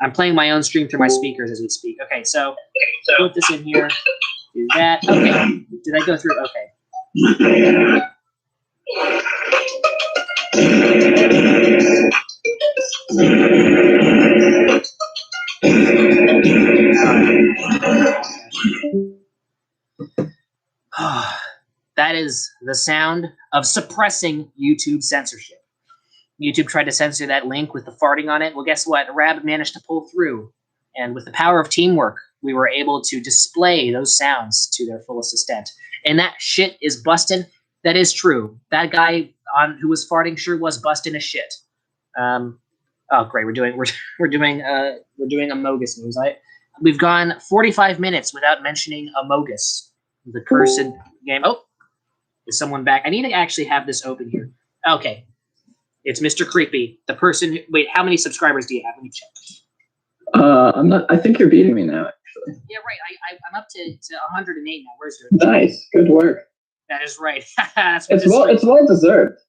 I'm playing my own stream through my speakers as we speak. Okay, so put this in here. Do that. Okay. Did I go through? Okay. That is the sound of suppressing YouTube censorship. YouTube tried to censor that link with the farting on it. Well, guess what? Rab managed to pull through. And with the power of teamwork, we were able to display those sounds to their fullest extent. And that shit is busting. That is true. That guy who was farting sure was busting his shit. Oh, great. We're doing Amogus news. We've gone 45 minutes without mentioning Amogus, the cursed game. Oh, is someone back? I need to actually have this open here. Okay. It's Mr. Creepy, the person who, wait, how many subscribers do you have? Let me check. I'm not, I think you're beating me now, actually. Yeah, right. I'm up to 108 now. Where's your... Nice. Good work. That is right. That's it's well deserved.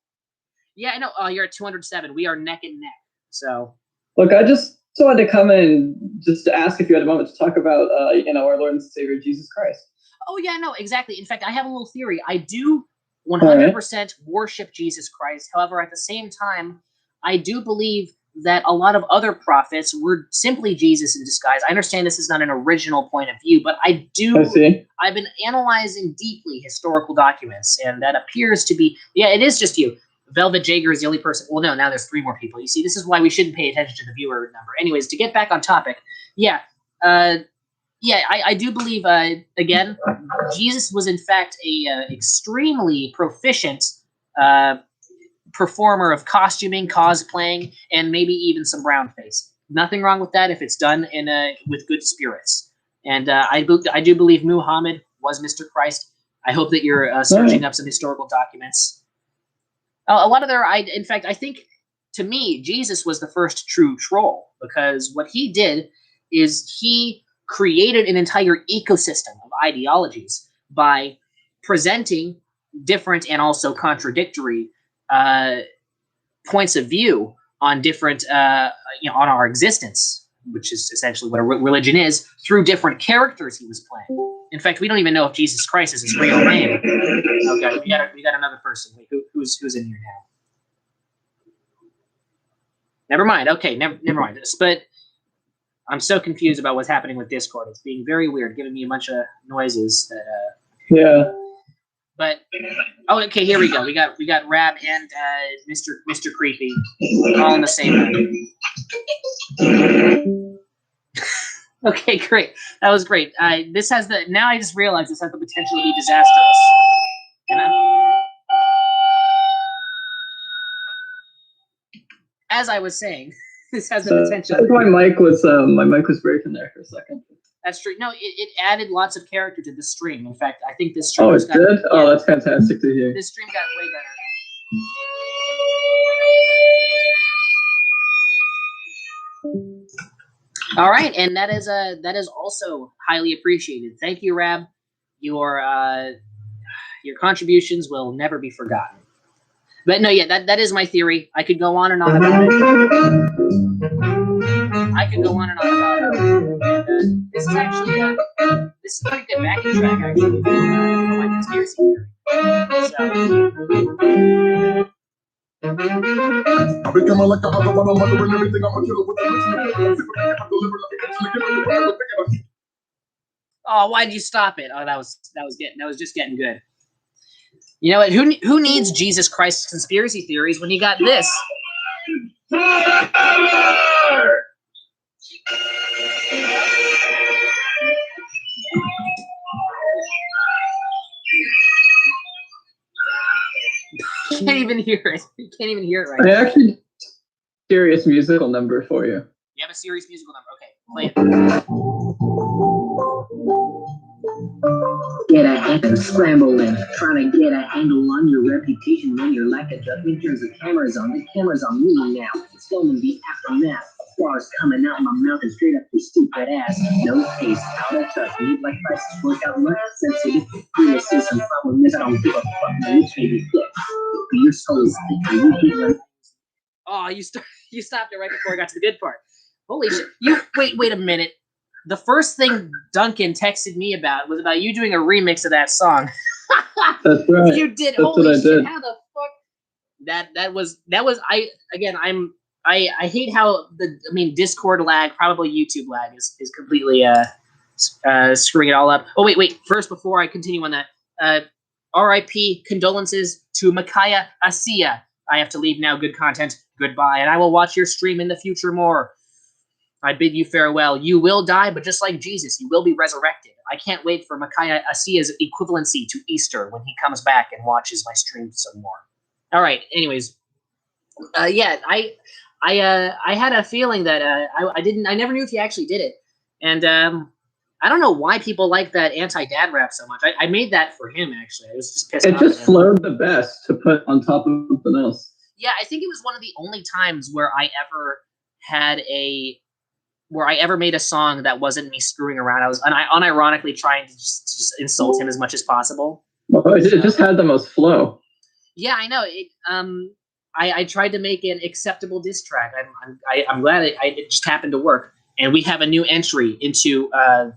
Yeah, I know. Oh, you're at 207. We are neck and neck. So look, I just wanted to come in just to ask if you had a moment to talk about our Lord and Savior Jesus Christ. Oh yeah, no, exactly. In fact, I have a little theory. I do 100% worship Jesus Christ. However, at the same time, I do believe that a lot of other prophets were simply Jesus in disguise. I understand this is not an original point of view, but I've been analyzing deeply historical documents, and that appears to be, yeah, it is just you. Velvet Jager is the only person. Well, no, now there's 3 more people. You see, this is why we shouldn't pay attention to the viewer number. Anyways, to get back on topic, I do believe, again, Jesus was in fact a extremely proficient performer of costuming, cosplaying, and maybe even some brown face. Nothing wrong with that if it's done with good spirits. And I do believe Muhammad was Mr. Christ. I hope that you're searching up some historical documents. A lot of in fact, I think, to me, Jesus was the first true troll, because what he did is he created an entire ecosystem of ideologies by presenting different and also contradictory points of view on different, on our existence, which is essentially what a religion is, through different characters he was playing. In fact, we don't even know if Jesus Christ is his real name. Okay, we got another person. Wait, who's in here now? Never mind. Okay, never mind. But I'm so confused about what's happening with Discord. It's being very weird, giving me a bunch of noises that. Yeah. But okay, here we go. We got Rab and Mr. Creepy all in the same room. Okay, great. That was great. This has now I just realized this has the potential to be disastrous. As I was saying, this has the potential. My mic was breaking there for a second. That's true. No, it added lots of character to the stream. In fact, I think this stream. Oh, it did? Oh, that's fantastic to hear. This stream got way better. All right, and that is also highly appreciated. Thank you, Rab. Your contributions will never be forgotten. But no, yeah, that is my theory. I could go on and on about it. This is actually this is a pretty good backing track, actually, for my conspiracy theory. Oh, why'd you stop it? Oh, that was just getting good. You know what? Who needs Jesus Christ's conspiracy theories when you got this? You can't even hear it. You can't even hear it right now. I actually serious musical number for you. You have a serious musical number. Okay, play it. Get a handle, scrambling, trying to get a handle on your reputation when your lack of judgment turns the cameras on. The cameras on me now. It's filming the aftermath. bars coming out my mouth and straight up your stupid ass. No taste, out of touch, move like prices, work out less sensitive. Real system problem is I don't give a fuck, man. You can't be fixed. Your soul's thick, and you hate Oh, you stopped it right before I got to the good part. Holy shit! Wait a minute. The first thing Duncan texted me about was about you doing a remix of that song. That's right. You did. That's Holy what I shit! did. How the fuck? That was I hate how Discord lag, probably YouTube lag is completely screwing it all up. Oh wait. First, before I continue on that, R.I.P. condolences to Micaiah Asiya. I have to leave now. Good content. Goodbye, and I will watch your stream in the future more. I bid you farewell. You will die, but just like Jesus, you will be resurrected. I can't wait for Micaiah Asiya's equivalency to Easter when he comes back and watches my stream some more. All right. Anyways, yeah, I had a feeling that I never knew if he actually did it, and I don't know why people like that anti-dad rap so much. I made that for him actually. I was just pissed off. It just flowed the best to put on top of something else. Yeah, I think it was one of the only times where I ever made a song that wasn't me screwing around. I was unironically trying to just insult him as much as possible. Well, it just had the most flow. Yeah, I know. I tried to make an acceptable diss track. I'm glad it just happened to work. And we have a new entry into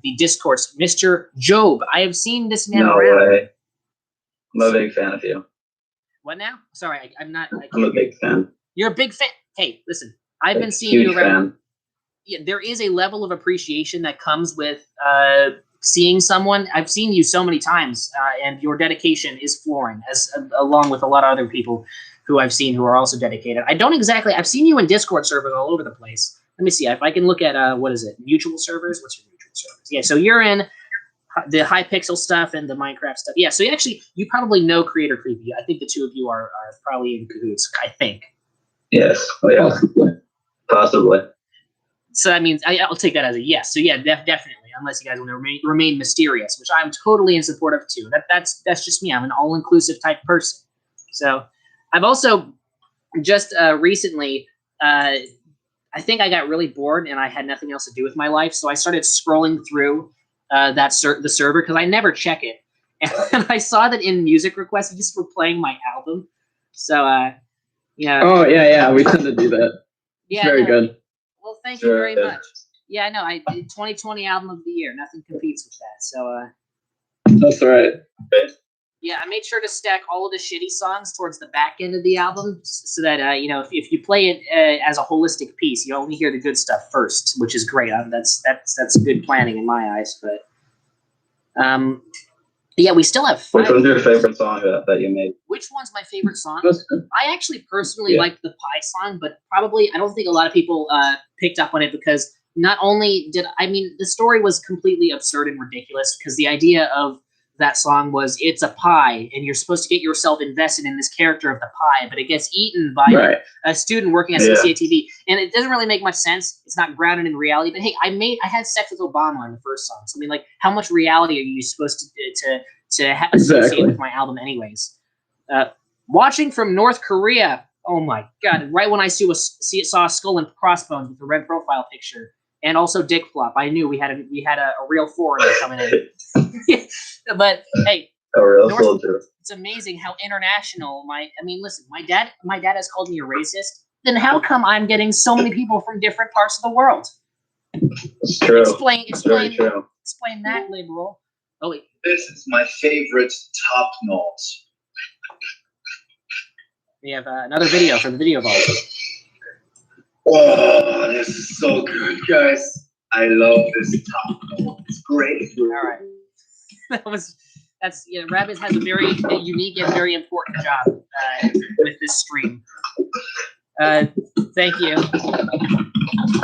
the discourse, Mr. Job. I have seen this man around. No way. I'm a big fan of you. What now? Sorry, I'm not. I'm a big fan. You're a big fan. Hey, listen. I've been seeing Huge you around. fan. Yeah, there is a level of appreciation that comes with seeing someone. I've seen you so many times, and your dedication is flooring, along with a lot of other people who I've seen who are also dedicated. I've seen you in Discord servers all over the place. Let me see if I can look at what is it? Mutual servers? What's your mutual servers? Yeah, so you're in the Hypixel stuff and the Minecraft stuff. Yeah, so you probably know Creator Creepy. I think the two of you are probably in cahoots. I think. Yes. Oh, yeah. Possibly. So that means I'll take that as a yes. So yeah, definitely. Unless you guys want to remain mysterious, which I'm totally in support of too. That's just me. I'm an all-inclusive type person. So I've also just recently. I think I got really bored and I had nothing else to do with my life, so I started scrolling through the server because I never check it, and I saw that in music requests you just were playing my album. So yeah. Oh yeah, we tend to do that. Yeah, It's very good. Well, thank you very much. Yeah, I know. I did 2020 album of the year. Nothing competes with that. So That's right. yeah, I made sure to stack all of the shitty songs towards the back end of the album, so that if you play it as a holistic piece, you only hear the good stuff first, which is great. That's good planning in my eyes. But yeah, we still have 5. Which was your favorite song that you made? Which one's my favorite song? That's good. I actually personally liked the Pie song, but probably I don't think a lot of people picked up on it because not only the story was completely absurd and ridiculous because the idea of that song was it's a pie and you're supposed to get yourself invested in this character of the pie, but it gets eaten by a student working at CCATV, and it doesn't really make much sense. It's not grounded in reality. But hey, I had sex with Obama in the first song, so I mean, like, how much reality are you supposed to associate with my album, anyways? Watching from North Korea. Oh my god! Right when I saw a skull and crossbones with a red profile picture. And also Dick Flop. I knew we had a real foreigner coming in. But hey, A real soldier. it's amazing how international listen, my dad has called me a racist. Then how come I'm getting so many people from different parts of the world? It's true. Explain Very true. explain that, liberal. Oh wait. This is my favorite top notch. We have another video from the video vault. Oh, this is so good, guys. I love this top note. It's great. All right. Rabbit has a very unique and very important job with this stream. Thank you.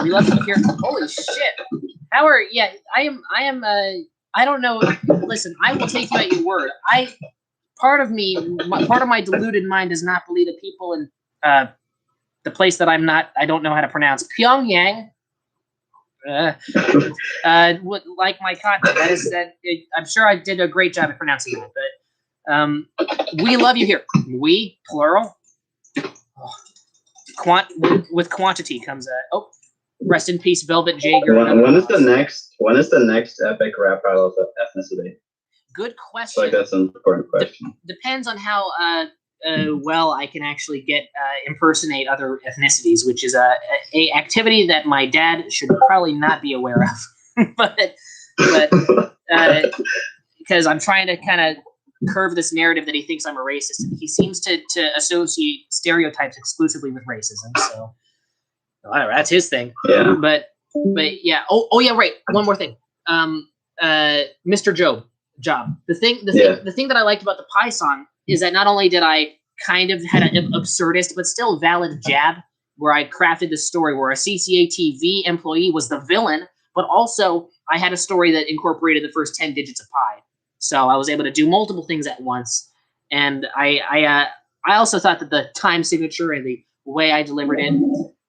We love to hear. Holy shit! I don't know. Listen, I will take you at your word. Part of my deluded mind does not believe that people in the place that I don't know how to pronounce, Pyongyang, would like my content. I'm sure I did a great job at pronouncing that, but we love you here. We, plural. With quantity comes Rest in peace, Velvet Jaeger. When is the next epic rap battle of ethnicity? Good I question. feel like that's an important question. Depends on how well I can actually get impersonate other ethnicities, which is a activity that my dad should probably not be aware of. but because I'm trying to kind of curve this narrative that he thinks I'm a racist, and he seems to associate stereotypes exclusively with racism. So whatever, that's his thing. Yeah. But yeah. Oh yeah, right. One more thing. Mr. Job. The thing that I liked about the Pie song is that not only did I kind of had an absurdist but still valid jab where I crafted the story where a CCATV employee was the villain, but also I had a story that incorporated the first 10 digits of pi. So I was able to do multiple things at once, and I also thought that the time signature and the way I delivered it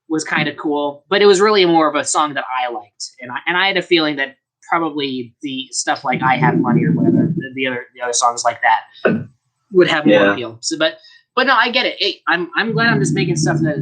was kind of cool. But it was really more of a song that I liked, and I had a feeling that probably the stuff like I Have Money or whatever, the other songs like that would have more appeal. So, but no, I get it. Hey, I'm glad I'm just making stuff that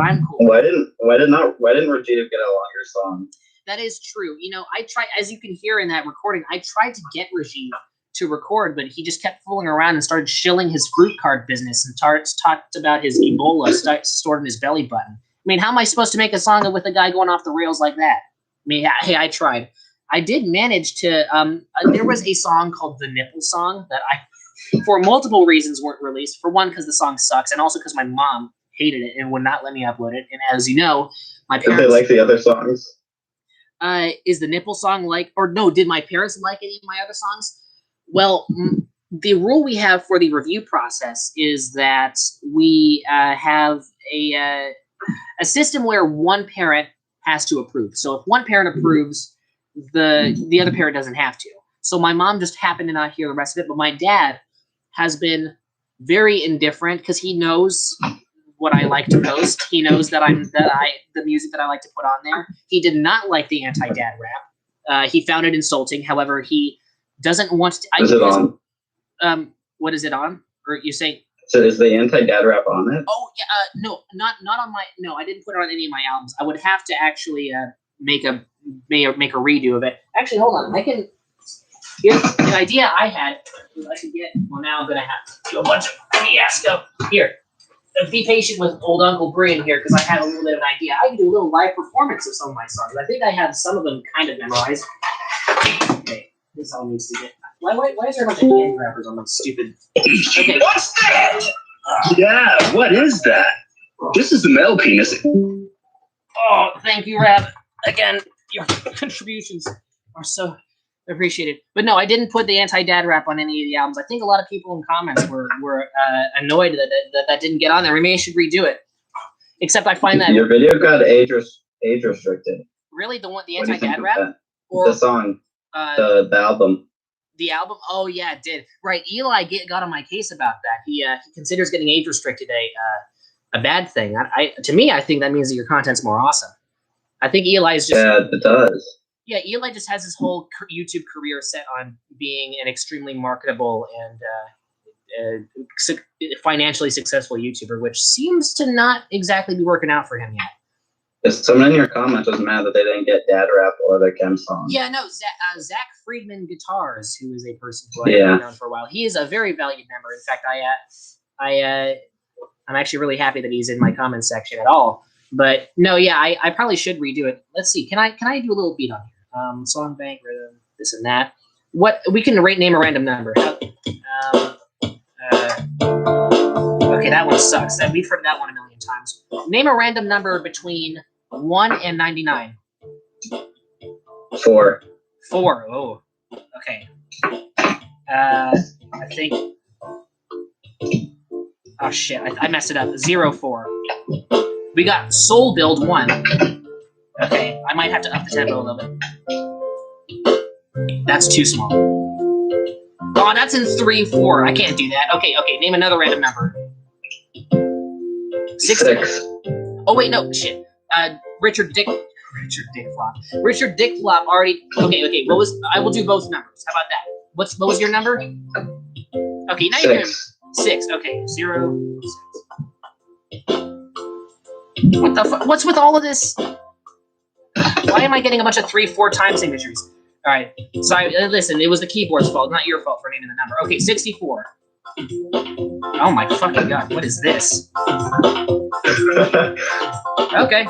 I'm cool. Why didn't Rajiv get a longer song? That is true. You know, I tried, as you can hear in that recording, I tried to get Rajiv to record, but he just kept fooling around and started shilling his fruit cart business and talked about his Ebola stored in his belly button. I mean, how am I supposed to make a song with a guy going off the rails like that? I mean, hey, I tried. I did manage to. There was a song called "The Nipple Song" that for multiple reasons, weren't released. For one, because the song sucks, and also because my mom hated it and would not let me upload it. And as you know, my parents. Did they like the other songs? Is the Nipple Song like, or no? Did my parents like any of my other songs? Well, the rule we have for the review process is that we have a system where one parent has to approve. So if one parent approves, the other parent doesn't have to. So my mom just happened to not hear the rest of it, but my dad has been very indifferent because he knows what I like to post. He knows that the music that I like to put on there. He did not like the anti-dad rap. He found it insulting. However, he doesn't want to. Is it on? What is it on? Or you say? So is the anti-dad rap on it? Oh yeah, no, not on my. No, I didn't put it on any of my albums. I would have to actually make a redo of it. Actually, hold on. I can. Here's an idea I had. I should get. Well, now I'm gonna have to do a bunch of fiasco here. Be patient with old Uncle Brian here because I have a little bit of an idea. I can do a little live performance of some of my songs. I think I have some of them kind of memorized. Okay, this all needs to get. Why is there a bunch of hand grabbers on this stupid? Okay. What's that? Yeah, what is that? This is the male penis. Oh, thank you, Rab. Again, your contributions are so appreciated. But no, I didn't put the anti-dad rap on any of the albums. I think a lot of people in comments were annoyed that didn't get on there. Maybe I should redo it. Except I find that your video got age restricted. Really, the What do you anti-dad think of rap, that? or The song, the album. the album? Oh yeah, it did. Right, Eli got on my case about that. He considers getting age restricted a bad thing. To me, I think that means that your content's more awesome. I think Eli's just it does. Yeah, Eli just has his whole YouTube career set on being an extremely marketable and financially successful YouTuber, which seems to not exactly be working out for him yet. Someone in your comments was mad that they didn't get dad rap or the Chem song. Yeah, no, Zach Friedman Guitars, who is a person who I've known for a while. He is a very valued member. In fact, I'm actually really happy that he's in my comments section at all. But no, yeah, I probably should redo it. Let's see. Can I do a little beat on here? Song bank, rhythm, this and that. What we can name a random number. Okay, that one sucks. We've heard that one a million times. Name a random number between 1 and 99. 4. 4. Oh, okay. I think. Oh shit! I messed it up. 04. We got Soul Build 1. Okay, I might have to up the tempo a little bit. That's too small. Oh, that's in 3/4. I can't do that. Okay. Name another random number. 6. Oh wait, no shit. Richard Dickflop already. Okay. I will do both numbers. How about that? What was your number? Okay, now you're gonna 6. Okay, 0. 6. What the fuck? What's with all of this? Why am I getting a bunch of 3-4 time signatures? All right. So listen, it was the keyboard's fault, not your fault for naming the number. Okay, 64. Oh my fucking god, what is this? Okay.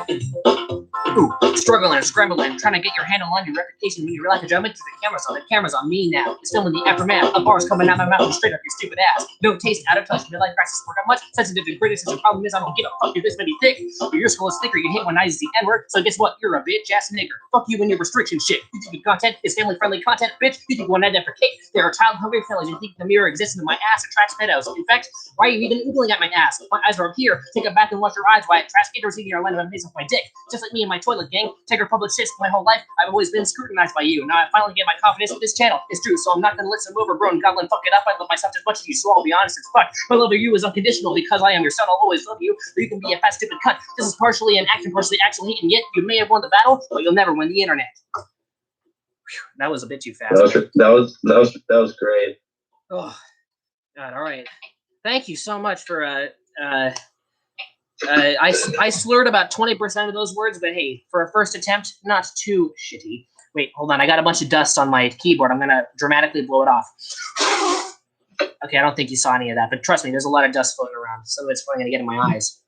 Ooh, struggling, scrambling, trying to get your handle on your reputation when you realize the gentleman, the camera's on me now. It's filming the aftermath. A bar's coming out my mouth and straight up your stupid ass. No taste, out of touch, midlife crisis, work out much, sensitive to criticism. Problem is, I don't give a fuck, you're this many thick. Your skull is thicker, you hate when I use the N-word, so guess what? You're a bitch-ass nigger. Fuck you and your restriction shit. You think your content is family-friendly content, bitch? You think you want to add that for cake? There are child-hungry fellas. You think the mirror exists in my ass attracts pedos. In fact, why are you even oogling at my ass? My eyes are up here. Take a bath and wash your eyes while I trash gators eating your line of face off my dick. Just like me and my toilet gang. Take public shits my whole life. I've always been scrutinized by you. Now I finally get my confidence with this channel. It's true, so I'm not gonna let some overgrown goblin fuck it up. I love myself as much as you, so I'll be honest as fuck. My love of you is unconditional because I am your son. I'll always love you. Or you can be a fat stupid cunt. This is partially an action, partially actual hate, and yet you may have won the battle, but you'll never win the internet. Whew, that was a bit too fast. That was great. Oh, God, all right. Thank you so much for I slurred about 20% of those words, but hey, for a first attempt, not too shitty. Wait, hold on. I got a bunch of dust on my keyboard. I'm going to dramatically blow it off. Okay, I don't think you saw any of that, but trust me, there's a lot of dust floating around. Some of it's probably going to get in my eyes.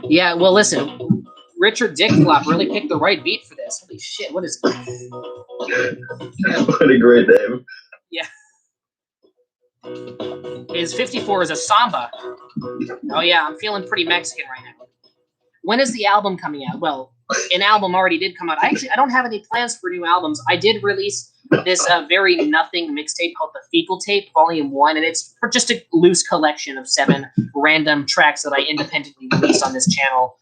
Yeah, well, listen. Richard Dickflop really picked the right beat for this. Holy shit, what is this? What a great name. Yeah. His 54 is a samba. Oh yeah, I'm feeling pretty Mexican right now. When is the album coming out? Well, an album already did come out. I don't have any plans for new albums. I did release this very nothing mixtape called The Fecal Tape, Volume 1, and it's just a loose collection of 7 random tracks that I independently released on this channel.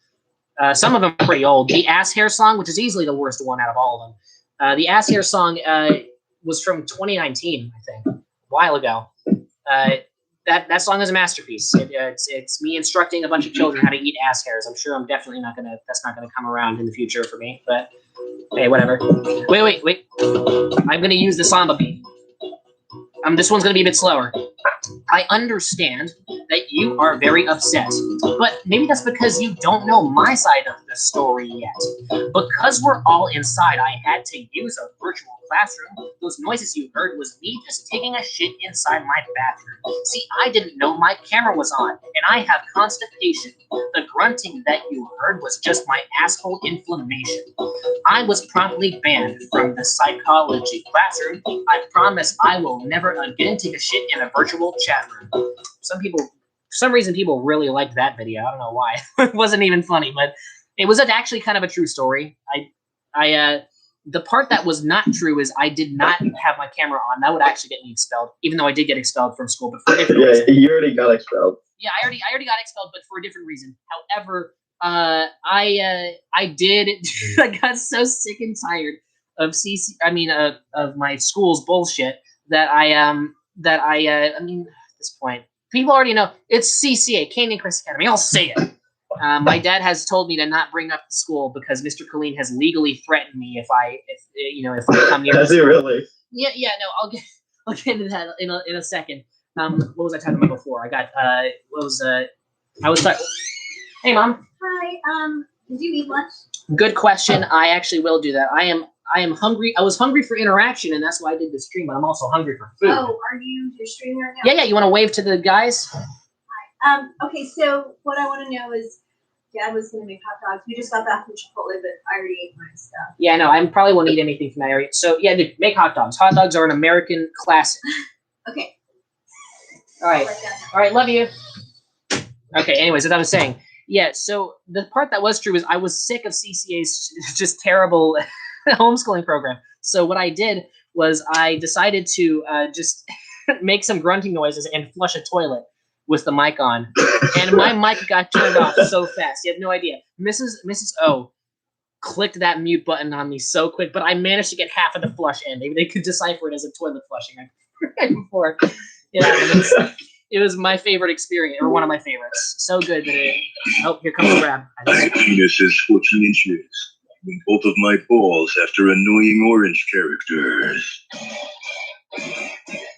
Some of them are pretty old. The Ass Hair song, which is easily the worst one out of all of them. The Ass Hair song was from 2019, I think, a while ago. That song is a masterpiece. It's me instructing a bunch of children how to eat ass hairs. I'm sure that's not gonna come around in the future for me, but hey, whatever. Wait. I'm gonna use the samba beat. This one's gonna be a bit slower. I understand that you are very upset, but maybe that's because you don't know my side of the story yet. Because we're all inside, I had to use a virtual classroom. Those noises you heard was me just taking a shit inside my bathroom. See, I didn't know my camera was on, and I have constipation. The grunting that you heard was just my asshole inflammation. I was promptly banned from the psychology classroom. I promise I will never again take a shit in a virtual chat room. For some reason people really liked that video. I don't know why. It wasn't even funny, but it was actually kind of a true story. The part that was not true is I did not have my camera on. That would actually get me expelled, even though I did get expelled from school, but for a different reason. Yeah, you already got expelled. Yeah, I already got expelled, but for a different reason. However, I got so sick and tired of of my school's bullshit that at this point, people already know it's CCA, Canyon Crest Academy. I'll say it. My dad has told me to not bring up the school because Mr. Colleen has legally threatened me if I come near. Has he really? Yeah. No, I'll get into that in a second. What was I talking about before? I was talking. Hey, Mom. Hi. Did you eat lunch? Good question. I actually will do that. I am hungry. I was hungry for interaction, and that's why I did the stream. But I'm also hungry for food. Oh, you're streaming right now? Yeah. You want to wave to the guys? Hi. Okay. So what I want to know is, Dad was going to make hot dogs. We just got back from Chipotle, but I already ate my stuff. Yeah, no, I probably won't eat anything from that area. So yeah, dude, make hot dogs. Hot dogs are an American classic. Okay. All right. Love you. Okay. Anyways, as I was saying, yeah. So the part that was true is I was sick of CCA's just terrible homeschooling program. So what I did was I decided to just make some grunting noises and flush a toilet with the mic on, and my mic got turned off so fast. You have no idea. Mrs. O clicked that mute button on me so quick, but I managed to get half of the flush in. They could decipher it as a toilet flushing right before. It was my favorite experience, or one of my favorites. So good that it. Oh, here comes the grab. My penis is 14 inches. Both of my balls after annoying orange characters.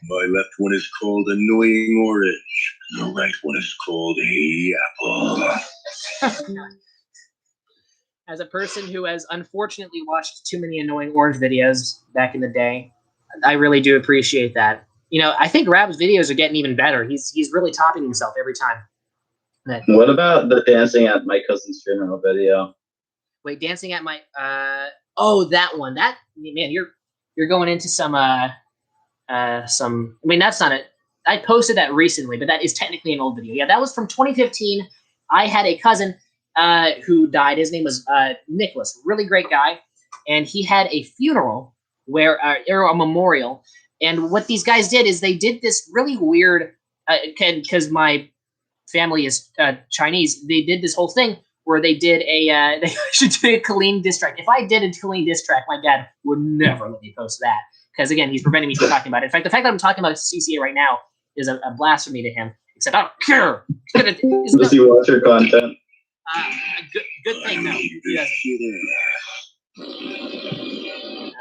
My left one is called Annoying Orange. The right one is called Hey Apple. As a person who has unfortunately watched too many annoying Orange videos back in the day, I really do appreciate that. You know, I think Rab's videos are getting even better. He's really topping himself every time. What about the dancing at my cousin's funeral video? Wait, dancing at my oh, that one. That, man, you're going into some I mean, that's not it. I posted that recently, but that is technically an old video. Yeah, that was from 2015. I had a cousin who died. His name was Nicholas, really great guy, and he had a funeral where or a memorial. And what these guys did is they did this really weird, because my family is Chinese. They did this whole thing where they did they should do a Colleen diss track. If I did a Colleen diss track, my dad would never let me post that, because again, he's preventing me from talking about it. In fact, the fact that I'm talking about CCA right now is a blasphemy to him. Except I don't care. Does he watch your content? A good thing, no. He doesn't.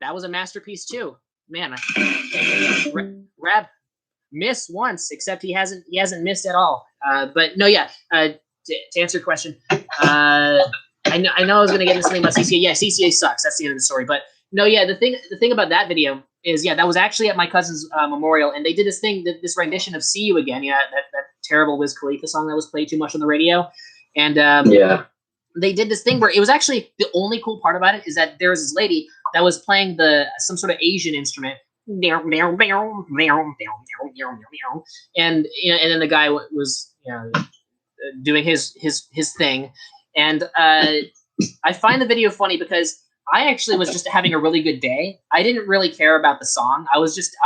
That was a masterpiece too, man. Rab missed once, except he hasn't missed at all. But no, yeah. To answer your question, I know I was gonna get into something about CCA. Yeah, CCA sucks. That's the end of the story. But no, yeah. The thing about that video is, yeah, that was actually at my cousin's memorial, and they did this rendition of "See You Again." Yeah, that terrible Wiz Khalifa song that was played too much on the radio, and yeah. They did this thing where it was actually, the only cool part about it is that there was this lady that was playing some sort of Asian instrument, and you know, and then the guy was, you know, doing his thing, and I find the video funny because I actually was just having a really good day. I didn't really care about the song. I was just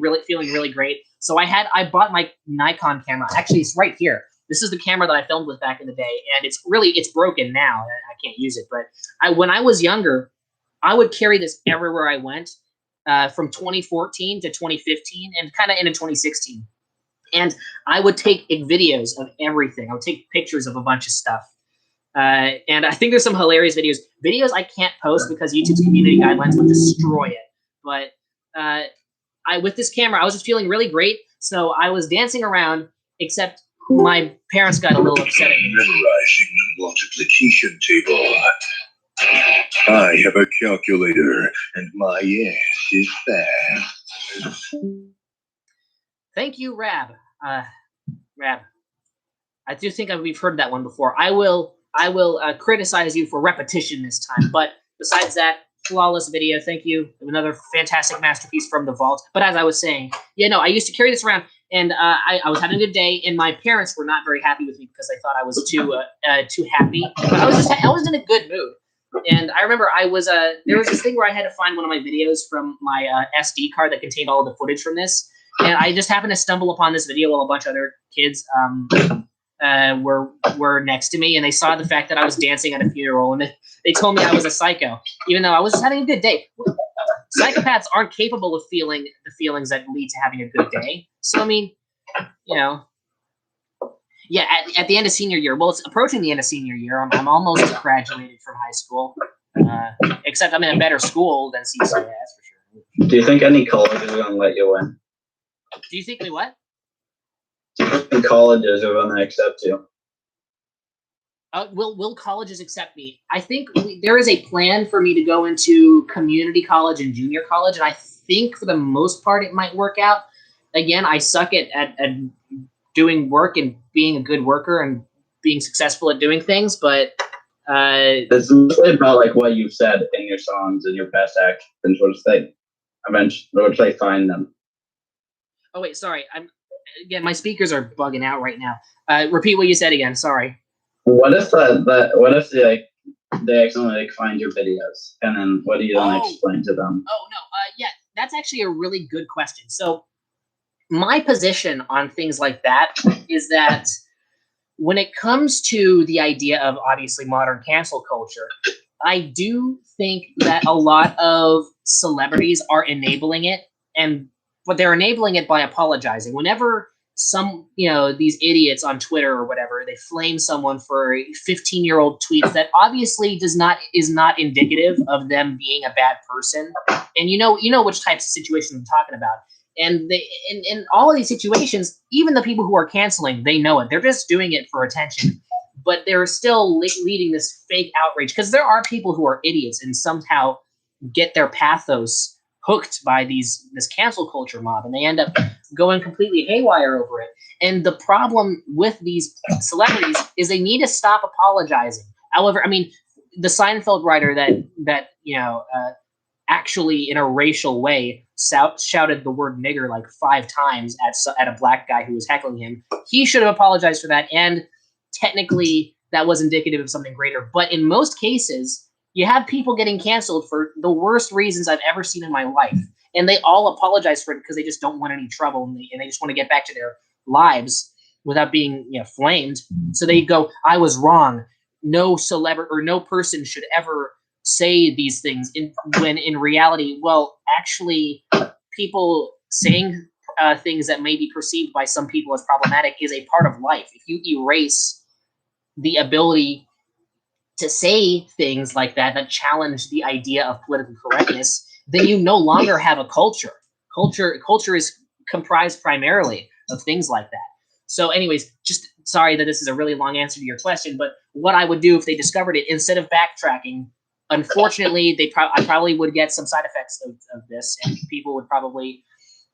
really feeling really great. So I bought my Nikon camera. Actually, it's right here. This is the camera that I filmed with back in the day, and it's broken now. I can't use it. But when I was younger, I would carry this everywhere I went, from 2014 to 2015, and kind of into 2016. And I would take videos of everything. I would take pictures of a bunch of stuff. And I think there's some hilarious videos. Videos I can't post because YouTube's community guidelines would destroy it. But with this camera, I was just feeling really great. So I was dancing around, except my parents got a little upset at me. Memorizing the multiplication table. I have a calculator, and my ass is fast. Thank you, Rab. Rab. I do think we've heard that one before. I will criticize you for repetition this time. But besides that, flawless video. Thank you. Another fantastic masterpiece from the vault. But as I was saying, yeah, no, I used to carry this around, and I was having a good day, and my parents were not very happy with me because they thought I was too happy. But I was in a good mood. And I remember there was this thing where I had to find one of my videos from my SD card that contained all of the footage from this. And I just happened to stumble upon this video while a bunch of other kids were next to me, and they saw the fact that I was dancing at a funeral, and they told me I was a psycho, even though I was just having a good day. Psychopaths aren't capable of feeling the feelings that lead to having a good day. So, I mean, you know, yeah, at the end of senior year, well, it's approaching the end of senior year. I'm almost graduated from high school, except I'm in a better school than CCS, for sure. Do you think any colleges are going to let you in? Do you think we what? Do you think colleges are going to accept you? Will colleges accept me? I think there is a plan for me to go into community college and junior college, and I think for the most part it might work out. Again, I suck at doing work and being a good worker and being successful at doing things, but it's mostly about like what you've said in your songs and your past actions, which they find them. Oh wait, sorry. My speakers are bugging out right now. Repeat what you said again. Sorry. What if they accidentally find your videos, and then what do you then explain to them? Oh no, yeah, that's actually a really good question. So my position on things like that is that when it comes to the idea of obviously modern cancel culture, I do think that a lot of celebrities are enabling it, but they're enabling it by apologizing. Whenever these idiots on Twitter or whatever, they flame someone for 15-year-old tweets that obviously is not indicative of them being a bad person. And you know which types of situations I'm talking about. And in all of these situations, even the people who are canceling, they know it. They're just doing it for attention. but they're still leading this fake outrage because there are people who are idiots and somehow get their pathos hooked by this cancel culture mob, and they end up going completely haywire over it. And the problem with these celebrities is they need to stop apologizing. However, I mean, the Seinfeld writer that actually in a racial way shouted the word nigger like 5 times at a black guy who was heckling him. He should have apologized for that, and technically that was indicative of something greater. But in most cases, you have people getting canceled for the worst reasons I've ever seen in my life, and they all apologize for it because they just don't want any trouble, and they just want to get back to their lives without being flamed. So they go, I was wrong. No celebrity or no person should ever say these things when in reality, well, actually, people saying things that may be perceived by some people as problematic is a part of life. If you erase the ability to say things like that challenge the idea of political correctness, then you no longer have a culture. Culture is comprised primarily of things like that. So anyways, just sorry that this is a really long answer to your question, but what I would do if they discovered it, instead of backtracking, unfortunately, I probably would get some side effects of this, and people would probably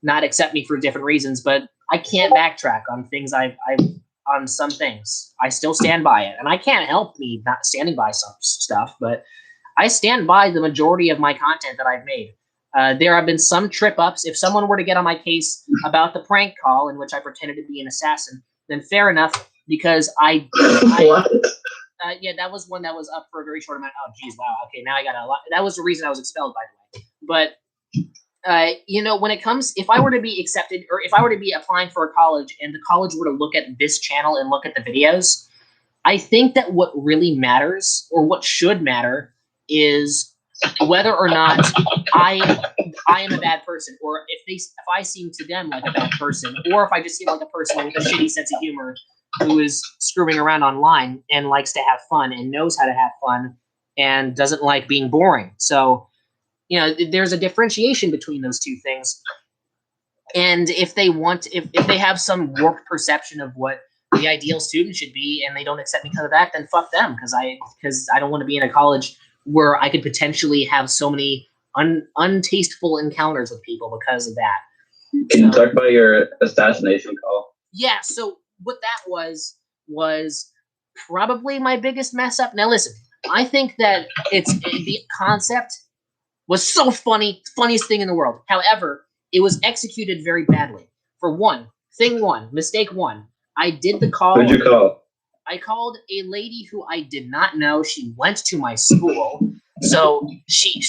not accept me for different reasons, but I can't backtrack on things on some things. I still stand by it, and I can't help me not standing by some stuff, but I stand by the majority of my content that I've made. There have been some trip-ups. If someone were to get on my case about the prank call in which I pretended to be an assassin, then fair enough, because yeah, that was one that was up for a very short amount. Oh, geez, wow. Okay, now I got a lot. That was the reason I was expelled, by the way. But, when it comes, if I were to be accepted, or if I were to be applying for a college and the college were to look at this channel and look at the videos, I think that what really matters, or what should matter, is whether or not I am a bad person, or if I seem to them like a bad person, or if I just seem like a person with a shitty sense of humor who is screwing around online and likes to have fun and knows how to have fun and doesn't like being boring. So, there's a differentiation between those two things. And if they have some warped perception of what the ideal student should be and they don't accept me because of that, then fuck them, because I don't want to be in a college where I could potentially have so many untasteful encounters with people because of that. Can you talk about your assassination call? Yeah, so what that was probably my biggest mess up. Now listen, I think that the concept was so funny, funniest thing in the world. However, it was executed very badly. For mistake one, I did the call. Who'd you call? I called a lady who I did not know. She went to my school. So she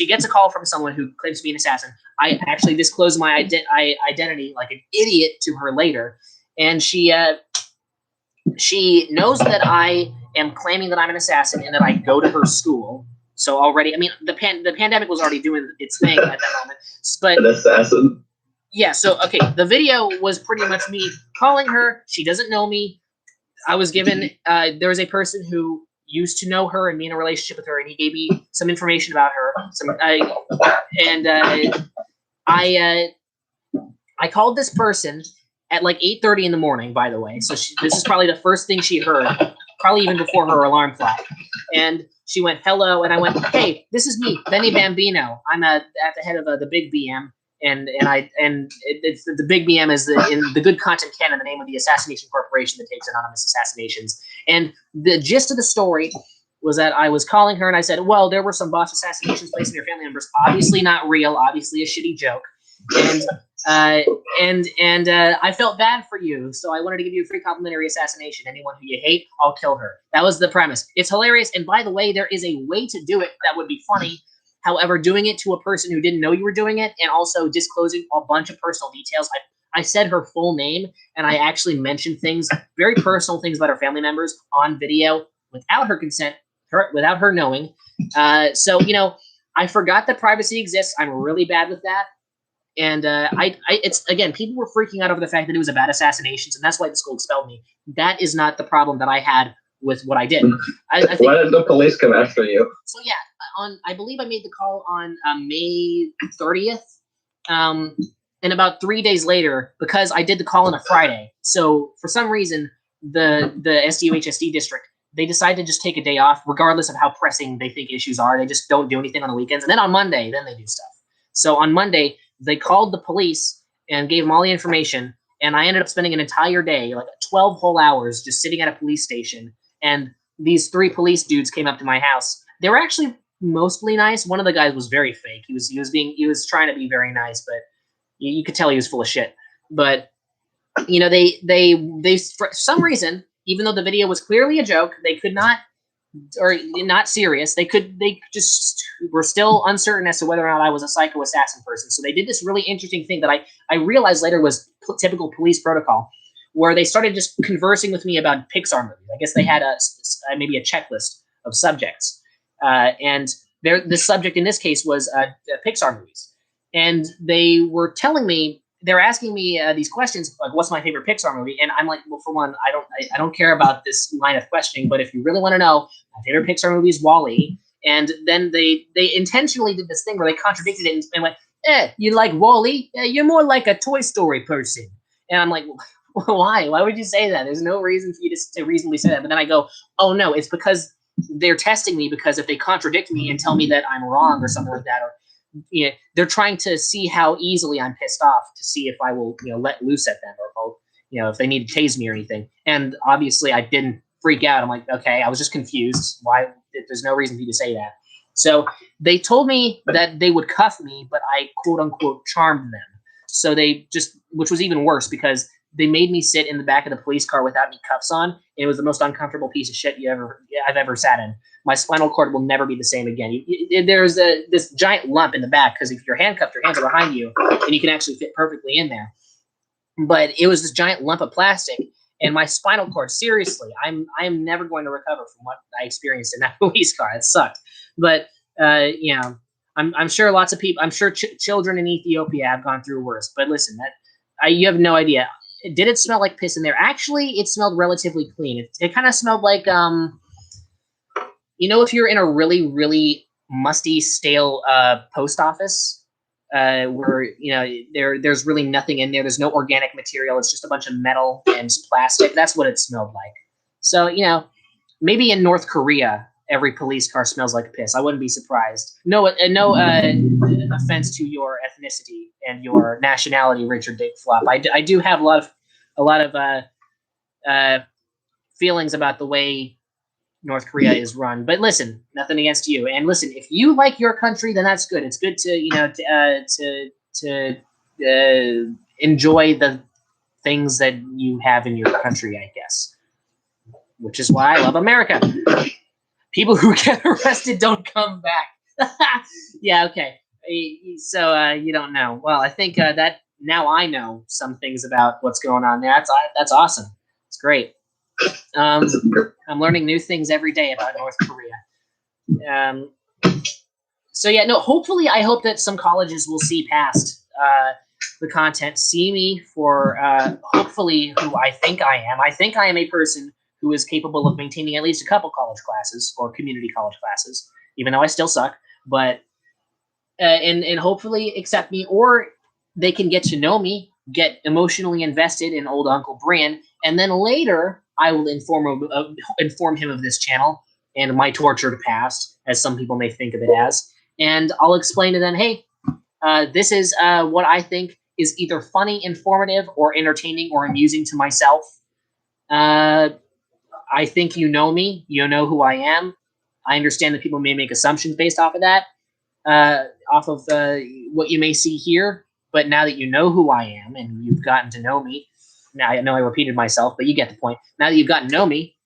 gets a call from someone who claims to be an assassin. I actually disclosed my identity like an idiot to her later. And she knows that I am claiming that I'm an assassin and that I go to her school. So already, I mean, the pandemic was already doing its thing at that moment. But an assassin. Yeah. So okay, the video was pretty much me calling her. She doesn't know me. I was given. There was a person who used to know her and be in a relationship with her, and he gave me some information about her. I called this person at like 8:30 in the morning, by the way. So this is probably the first thing she heard, probably even before her alarm clock. And she went, hello. And I went, hey, this is me, Benny Bambino. I'm at the head of the Big BM. It's the Big BM is in the Good Content Canon, the name of the assassination corporation that takes anonymous assassinations. And the gist of the story was that I was calling her and I said, well, there were some botched assassinations placed on your family members. Obviously not real, obviously a shitty joke. And I felt bad for you, so I wanted to give you a free complimentary assassination. Anyone who you hate, I'll kill her. That was the premise. It's hilarious, and by the way, there is a way to do it that would be funny. However, doing it to a person who didn't know you were doing it, and also disclosing a bunch of personal details. I said her full name, and I actually mentioned things, very personal things about her family members on video without her consent, without her knowing. So, I forgot that privacy exists. I'm really bad with that. And it's again, people were freaking out over the fact that it was about assassinations, and that's why the school expelled me. That is not the problem that I had with what I did. I think, why did the police come after you? So yeah, I believe I made the call on May 30th, and about 3 days later, because I did the call on a Friday. So for some reason, the SDU-HSD district, they decide to just take a day off, regardless of how pressing they think issues are. They just don't do anything on the weekends. And then on Monday, then they do stuff. So on Monday, they called the police and gave them all the information. And I ended up spending an entire day, like 12 whole hours, just sitting at a police station. And these 3 police dudes came up to my house. They were actually mostly nice. One of the guys was very fake. He was trying to be very nice, but you could tell he was full of shit. But you know, they for some reason, even though the video was clearly a joke, they could not, or not serious. They just were still uncertain as to whether or not I was a psycho assassin person. So they did this really interesting thing that I realized later was typical police protocol, where they started just conversing with me about Pixar movies. I guess they had maybe a checklist of subjects, and the subject in this case was Pixar movies, and they were telling me. They're asking me these questions, like, what's my favorite Pixar movie? And I'm like, well, for one, I don't care about this line of questioning, but if you really want to know, my favorite Pixar movie is WALL-E. And then they intentionally did this thing where they contradicted it and went, you like WALL-E? You're more like a Toy Story person. And I'm like, well, why? Why would you say that? There's no reason for you to reasonably say that. But then I go, oh, no, it's because they're testing me, because if they contradict me and tell me that I'm wrong or something like that, or they're trying to see how easily I'm pissed off, to see if I will, let loose at them, or if they need to tase me or anything. And obviously I didn't freak out. I'm like, okay, I was just confused. Why? There's no reason for you to say that. So they told me that they would cuff me, but I quote unquote charmed them. So which was even worse, because they made me sit in the back of the police car without any cuffs on. And it was the most uncomfortable piece of shit I've ever sat in. My spinal cord will never be the same again. There's this giant lump in the back, because if you're handcuffed, your hands are behind you, and you can actually fit perfectly in there. But it was this giant lump of plastic, and my spinal cord, seriously, I am never going to recover from what I experienced in that police car. It sucked. But, I'm sure lots of people, I'm sure children in Ethiopia have gone through worse. But listen, you have no idea. Did it smell like piss in there? Actually, it smelled relatively clean. It kind of smelled like, if you're in a really, really musty, stale post office, where there's really nothing in there. There's no organic material. It's just a bunch of metal and plastic. That's what it smelled like. So maybe in North Korea, every police car smells like piss. I wouldn't be surprised. No offense to your ethnicity and your nationality, Richard Dick Flop. I do have a lot of feelings about the way North Korea is run. But listen, nothing against you. And listen, if you like your country, then that's good. It's good to enjoy the things that you have in your country, I guess. Which is why I love America. People who get arrested don't come back. Yeah, okay. So you don't know. Well, I think that now I know some things about what's going on there. That's awesome. It's great. I'm learning new things every day about North Korea. So yeah, no, hopefully I hope that some colleges will see past the content, see me for hopefully who I think I am. I think I am a person who is capable of maintaining at least a couple college classes or community college classes, even though I still suck. But and hopefully accept me, or they can get to know me, get emotionally invested in old Uncle Brian, and then later I will inform him of this channel and my tortured past, as some people may think of it as, and I'll explain to them, hey, this is what I think is either funny, informative, or entertaining, or amusing to myself. I think you know me. You know who I am. I understand that people may make assumptions based off of that, off of what you may see here. But now that you know who I am and you've gotten to know me, now I know I repeated myself, but you get the point. Now that you've gotten to know me,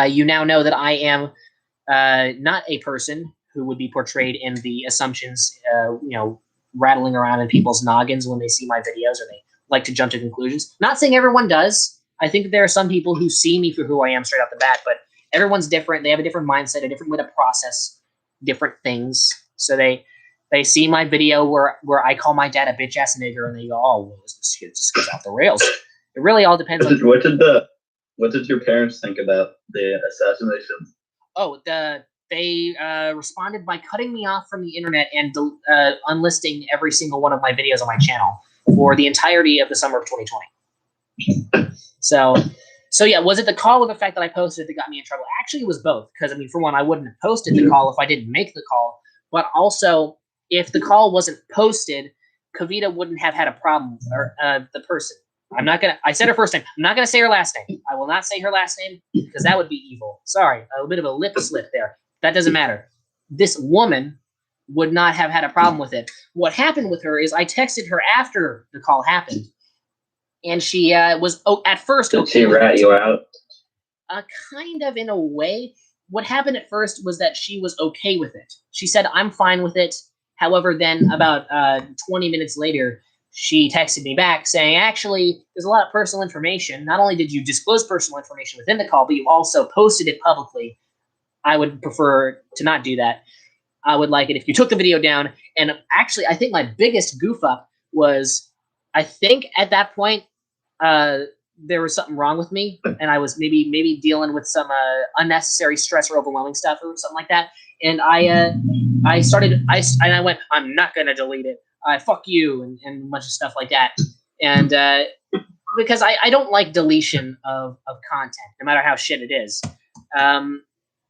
you now know that I am not a person who would be portrayed in the assumptions, rattling around in people's noggins when they see my videos, or they like to jump to conclusions. Not saying everyone does. I think that there are some people who see me for who I am straight off the bat, but everyone's different. They have a different mindset, a different way to process different things. So they see my video where I call my dad a bitch ass nigger, and they go, "Oh, well, this kid just goes off the rails." It really all depends on. What did your parents think about the assassination? Oh, they responded by cutting me off from the internet and unlisting every single one of my videos on my channel for the entirety of the summer of 2020. So So yeah, was it the call or the fact that I posted it that got me in trouble? Actually, it was both. Because I mean, for one, I wouldn't have posted the call if I didn't make the call. But also, if the call wasn't posted, Kavita wouldn't have had a problem, or the person. I'm not gonna. I said her first name. I'm not gonna say her last name. I will not say her last name because that would be evil. Sorry, a bit of a lip slip there. That doesn't matter. This woman would not have had a problem with it. What happened with her is I texted her after the call happened, and she was at first. Did she rat you out? Kind of in a way. What happened at first was that she was okay with it. She said, "I'm fine with it." However, then about 20 minutes later, she texted me back saying, "Actually, there's a lot of personal information. Not only did you disclose personal information within the call, but you also posted it publicly. I would prefer to not do that. I would like it if you took the video down." And actually, I think my biggest goof up was, I think at that point, there was something wrong with me, and I was maybe dealing with some unnecessary stress or overwhelming stuff or something like that. And I went, "I'm not gonna delete it. Fuck you," and a bunch of stuff like that. And because I don't like deletion of content, no matter how shit it is.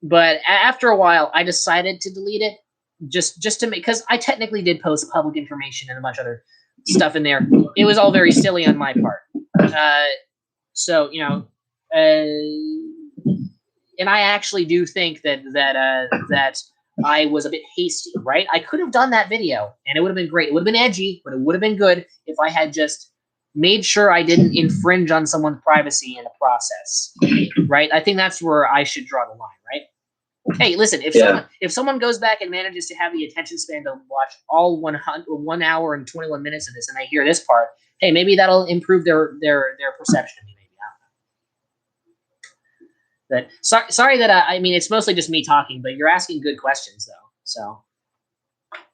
But after a while, I decided to delete it just to make, because I technically did post public information and a bunch of other stuff in there. It was all very silly on my part. So you know, and I actually do think that I was a bit hasty, right? I could have done that video, and it would have been great. It would have been edgy, but it would have been good if I had just made sure I didn't infringe on someone's privacy in the process, right? I think that's where I should draw the line, right? Hey, listen, if someone goes back and manages to have the attention span to watch all 1 hour and 21 minutes of this, and they hear this part, hey, maybe that'll improve their perception of me. Maybe I don't know. But sorry that I mean, it's mostly just me talking, but you're asking good questions though. So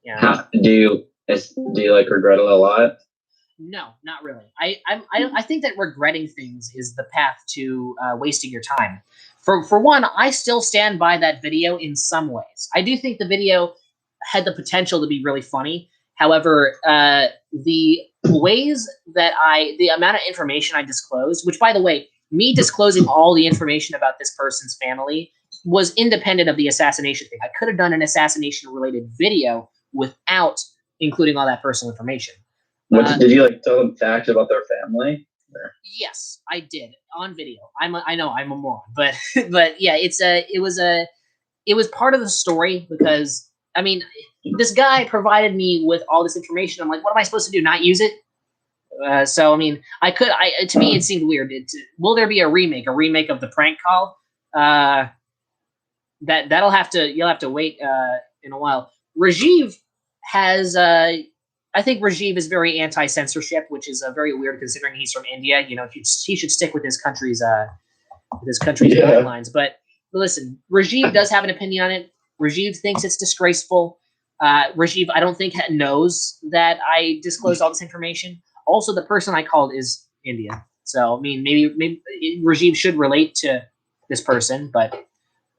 yeah. Do you like regret it a lot? No, not really. I think that regretting things is the path to wasting your time. For one, I still stand by that video in some ways. I do think the video had the potential to be really funny. However, the ways that the amount of information I disclosed, which by the way, me disclosing all the information about this person's family was independent of the assassination thing. I could have done an assassination related video without including all that personal information. Did you like tell them facts about their family? Yes, I did on video. I know I'm a moron, but yeah, it was part of the story because I mean, this guy provided me with all this information. I'm like, what am I supposed to do? Not use it? So I mean, to me it seemed weird. Will there be a remake of the prank call? You'll have to wait in a while. Rajiv has I think Rajiv is very anti-censorship, which is very weird considering he's from India. You know, he should stick with his country's guidelines. But listen, Rajiv does have an opinion on it. Rajiv thinks it's disgraceful. Rajiv, I don't think knows that I disclosed all this information. Also, the person I called is India, so I mean, maybe Rajiv should relate to this person, but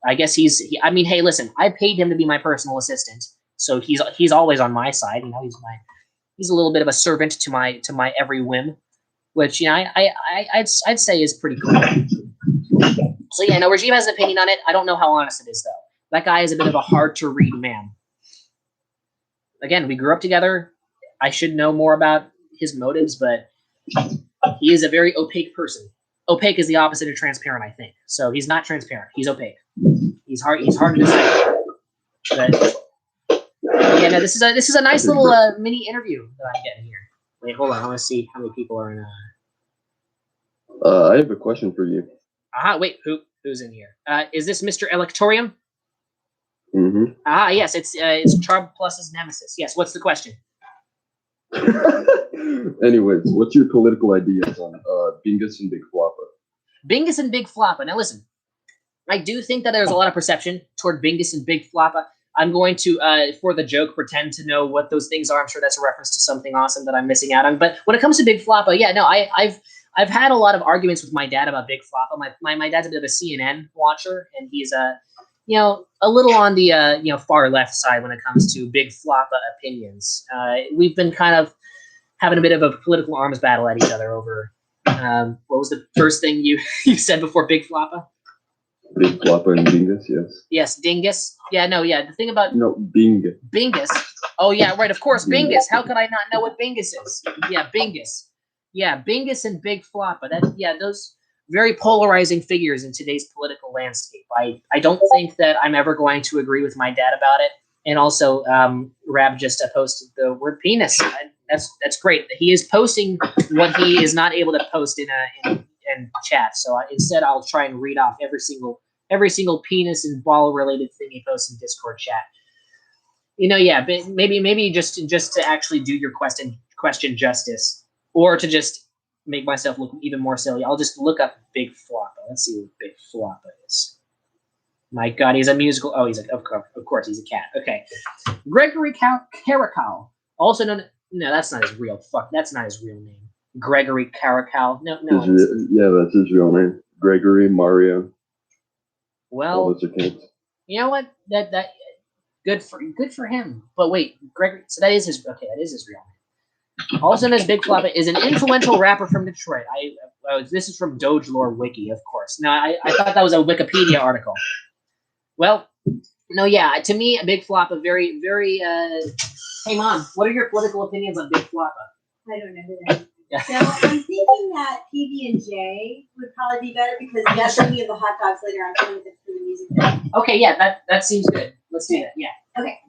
I guess I mean, hey, listen, I paid him to be my personal assistant, so he's always on my side. You know, he's a little bit of a servant to my every whim, which you know I'd say is pretty cool. So yeah, no, Rajiv has an opinion on it. I don't know how honest it is though. That guy is a bit of a hard to read man. Again, we grew up together. I should know more about his motives, but he is a very opaque person. Opaque is the opposite of transparent, I think. So he's not transparent. He's opaque. He's hard to decipher. But yeah, no, this is a nice little mini interview that I'm getting here. Wait, hold on. I want to see how many people are in. I have a question for you. Wait, who's in here? Is this Mr. Electorium? Mm-hmm. Yes, it's Charb Plus's nemesis. Yes, what's the question? Anyways, what's your political ideas on Bingus and Big Floppa? Bingus and Big Floppa. Now listen, I do think that there's a lot of perception toward Bingus and Big Floppa. I'm going to, for the joke, pretend to know what those things are. I'm sure that's a reference to something awesome that I'm missing out on. But when it comes to Big Floppa, yeah, no, I've had a lot of arguments with my dad about Big Floppa. My dad's a bit of a CNN watcher, and he's a little on the far left side when it comes to Big Floppa opinions. We've been kind of having a bit of a political arms battle at each other over What was the first thing you you said before Big Floppa? Big Floppa and Bingus, yes. Yes, Dingus. Yeah, no, yeah. The thing about No, Bing. Bingus. Oh yeah, right. Of course, Bingus. Bingus. How could I not know what Bingus is? Yeah, Bingus. Yeah, Bingus and Big Floppa. That yeah, those very polarizing figures in today's political landscape. I don't think that I'm ever going to agree with my dad about it. And also, Rab just posted the word penis. That's great. He is posting what he is not able to post in chat. So instead, I'll try and read off every single penis and ball related thing he posts in Discord chat. You know, yeah, but maybe just to actually do your question justice, or to just make myself look even more silly, I'll just look up Big Floppa. Let's see what Big Floppa is. My God, he's a musical. Oh, of course, he's a cat. Okay, Gregory Caracal, also known. No, that's not his real. That's not his real name. Gregory Caracal. No. Yeah, that's his real name. Gregory Mario. Well, all those are kids. You know what? That good for him. But wait, Gregory. So that is his. Okay, that is his real name. Also known as Big Floppa is an influential rapper from Detroit. This is from Doge Lore Wiki, of course. Now I thought that was a Wikipedia article. Well, no, yeah. To me, Big Floppa, very, very. Hey, Mom, what are your political opinions on Big Floppa? I don't know who that is. Yeah. So I'm thinking that PB&J would probably be better because that's thinking of the hot dogs later on for the music. Okay, yeah, that seems good. Let's do that. Yeah. Okay.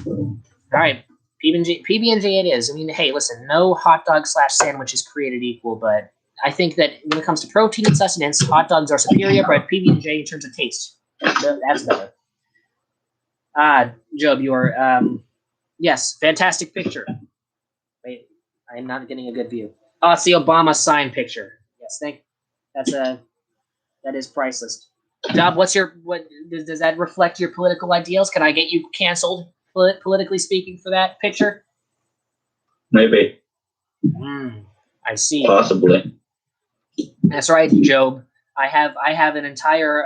All right, PB&J it is. I mean, hey, listen, no hot dog / sandwich is created equal, but I think that when it comes to protein and sustenance, hot dogs are superior, but PB&J in terms of taste, that's better. Job, you are yes, fantastic picture. Wait, I am not getting a good view. Oh, it's the Obama sign picture. Yes, that is priceless. Job, what does that reflect your political ideals? Can I get you canceled, politically speaking, for that picture? Maybe. I see. Possibly. That's right, Job. I have an entire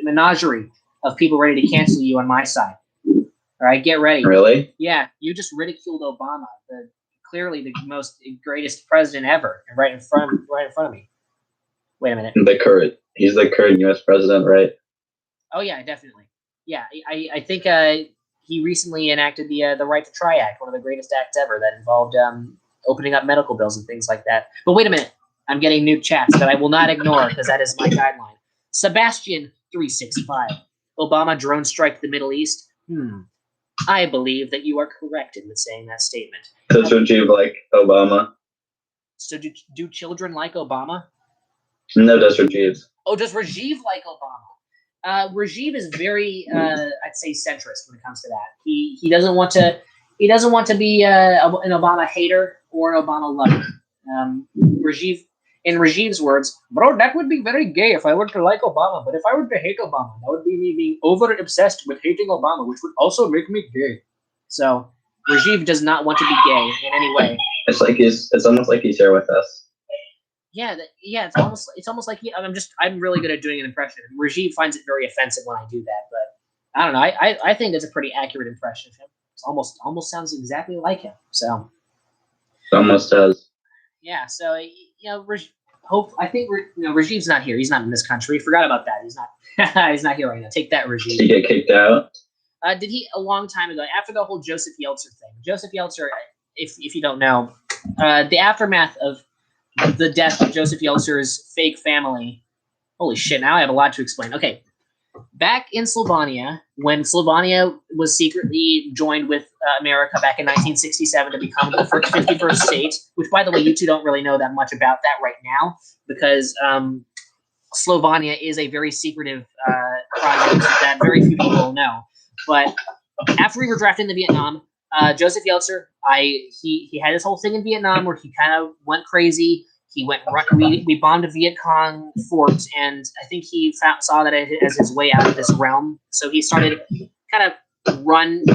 menagerie of people ready to cancel you on my side. All right, get ready. Really? Yeah, you just ridiculed Obama, clearly the greatest president ever, right in front of me. Wait a minute. He's the current U.S. president, right? Oh yeah, definitely. Yeah, I think he recently enacted the Right to Try Act, one of the greatest acts ever that involved opening up medical bills and things like that. But wait a minute. I'm getting new chats that I will not ignore because that is my guideline. Sebastian365. Obama drone strike the Middle East? I believe that you are correct in saying that statement. Does Rajiv like Obama? So do children like Obama? No, does Rajiv. Oh, does Rajiv like Obama? Rajiv is very, I'd say, centrist when it comes to that. He doesn't want to be an Obama hater or an Obama lover. Rajiv. In Rajiv's words, bro, that would be very gay if I were to like Obama, but if I were to hate Obama, that would be me being over-obsessed with hating Obama, which would also make me gay. So, Rajiv does not want to be gay in any way. It's almost like he's here with us. Yeah, it's almost like I'm really good at doing an impression. Rajiv finds it very offensive when I do that, but I don't know. I think it's a pretty accurate impression of him. It almost sounds exactly like him. So, It almost does. Yeah, so I think Rajiv's not here. He's not in this country. Forgot about that. He's not. He's not here right now. Take that, Rajiv. Did he get kicked out? Did he a long time ago? After the whole Joseph Yeltsin thing. Joseph Yeltsin, if you don't know, the aftermath of the death of Joseph Yeltsin's fake family. Holy shit! Now I have a lot to explain. Okay. Back in Slovenia, when Slovenia was secretly joined with America back in 1967 to become the first 51st state, which, by the way, you two don't really know that much about that right now because Slovenia is a very secretive project that very few people know. But after we were drafted into Vietnam, Joseph Yeltsin, he had this whole thing in Vietnam where he kind of went crazy. He went. We bombed a Viet Cong fort, and I think he saw that as his way out of this realm. So he started kind of running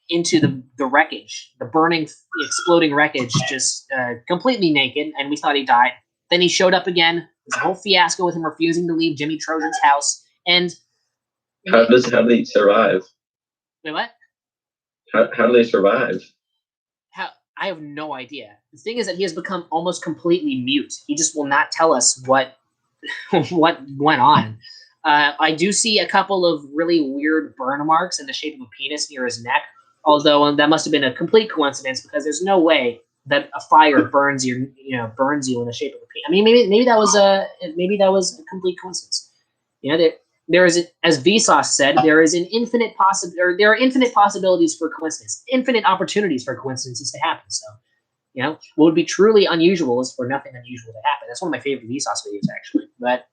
into the wreckage, the burning, exploding wreckage, just completely naked. And we thought he died. Then he showed up again. There's a whole fiasco with him refusing to leave Jimmy Trojan's house. And how did he survive? Wait, what? How do they survive? I have no idea. The thing is that he has become almost completely mute. He just will not tell us what what went on. I do see a couple of really weird burn marks in the shape of a penis near his neck, although that must have been a complete coincidence because there's no way that a fire burns you in the shape of a penis. I mean, maybe that was a complete coincidence. There is, as Vsauce said, there are infinite possibilities for coincidence, infinite opportunities for coincidences to happen. So, what would be truly unusual is for nothing unusual to happen. That's one of my favorite Vsauce videos, actually. But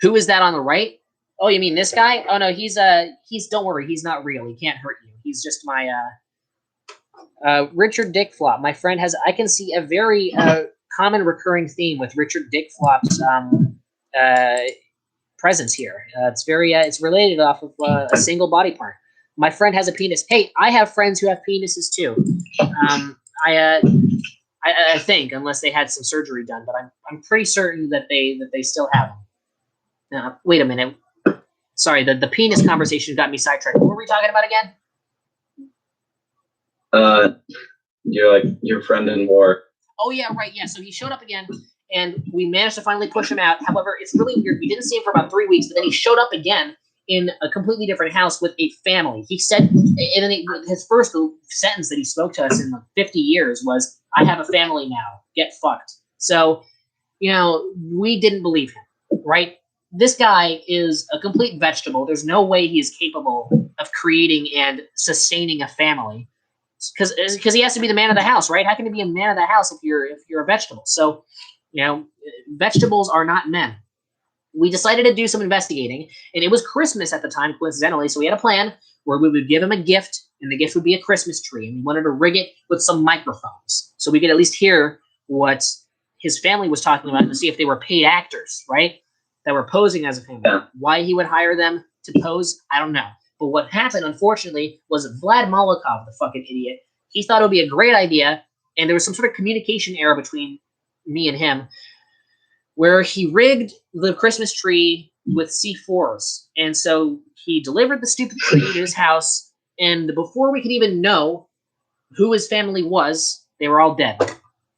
who is that on the right? Oh, you mean this guy? Oh no, he's don't worry, he's not real. He can't hurt you. He's just my Richard Dick Flop. My friend has. I can see a very common recurring theme with Richard Dick Flop's presence here. It's related off of a single body part. My friend has a penis. Hey, I have friends who have penises too. I think, unless they had some surgery done, but I'm pretty certain that they still have them. Wait a minute. Sorry, the penis conversation got me sidetracked. What were we talking about again? Your friend in war. Oh yeah, right. Yeah, so he showed up again, and we managed to finally push him out. However, it's really weird. We didn't see him for about 3 weeks, but then he showed up again in a completely different house with a family. He said, and then his first sentence that he spoke to us in 50 years was, "I have a family now. Get fucked." So, we didn't believe him, right? This guy is a complete vegetable. There's no way he is capable of creating and sustaining a family, because he has to be the man of the house, right? How can he be a man of the house if you're a vegetable? So, vegetables are not men. We decided to do some investigating, and it was Christmas at the time, coincidentally, so we had a plan where we would give him a gift, and the gift would be a Christmas tree, and we wanted to rig it with some microphones so we could at least hear what his family was talking about to see if they were paid actors, right, that were posing as a family. Yeah. Why he would hire them to pose, I don't know. But what happened, unfortunately, was Vlad Molokov, the fucking idiot, he thought it would be a great idea, and there was some sort of communication error between me and him, where he rigged the Christmas tree with C4s. And so he delivered the stupid tree to his house, and before we could even know who his family was, they were all dead.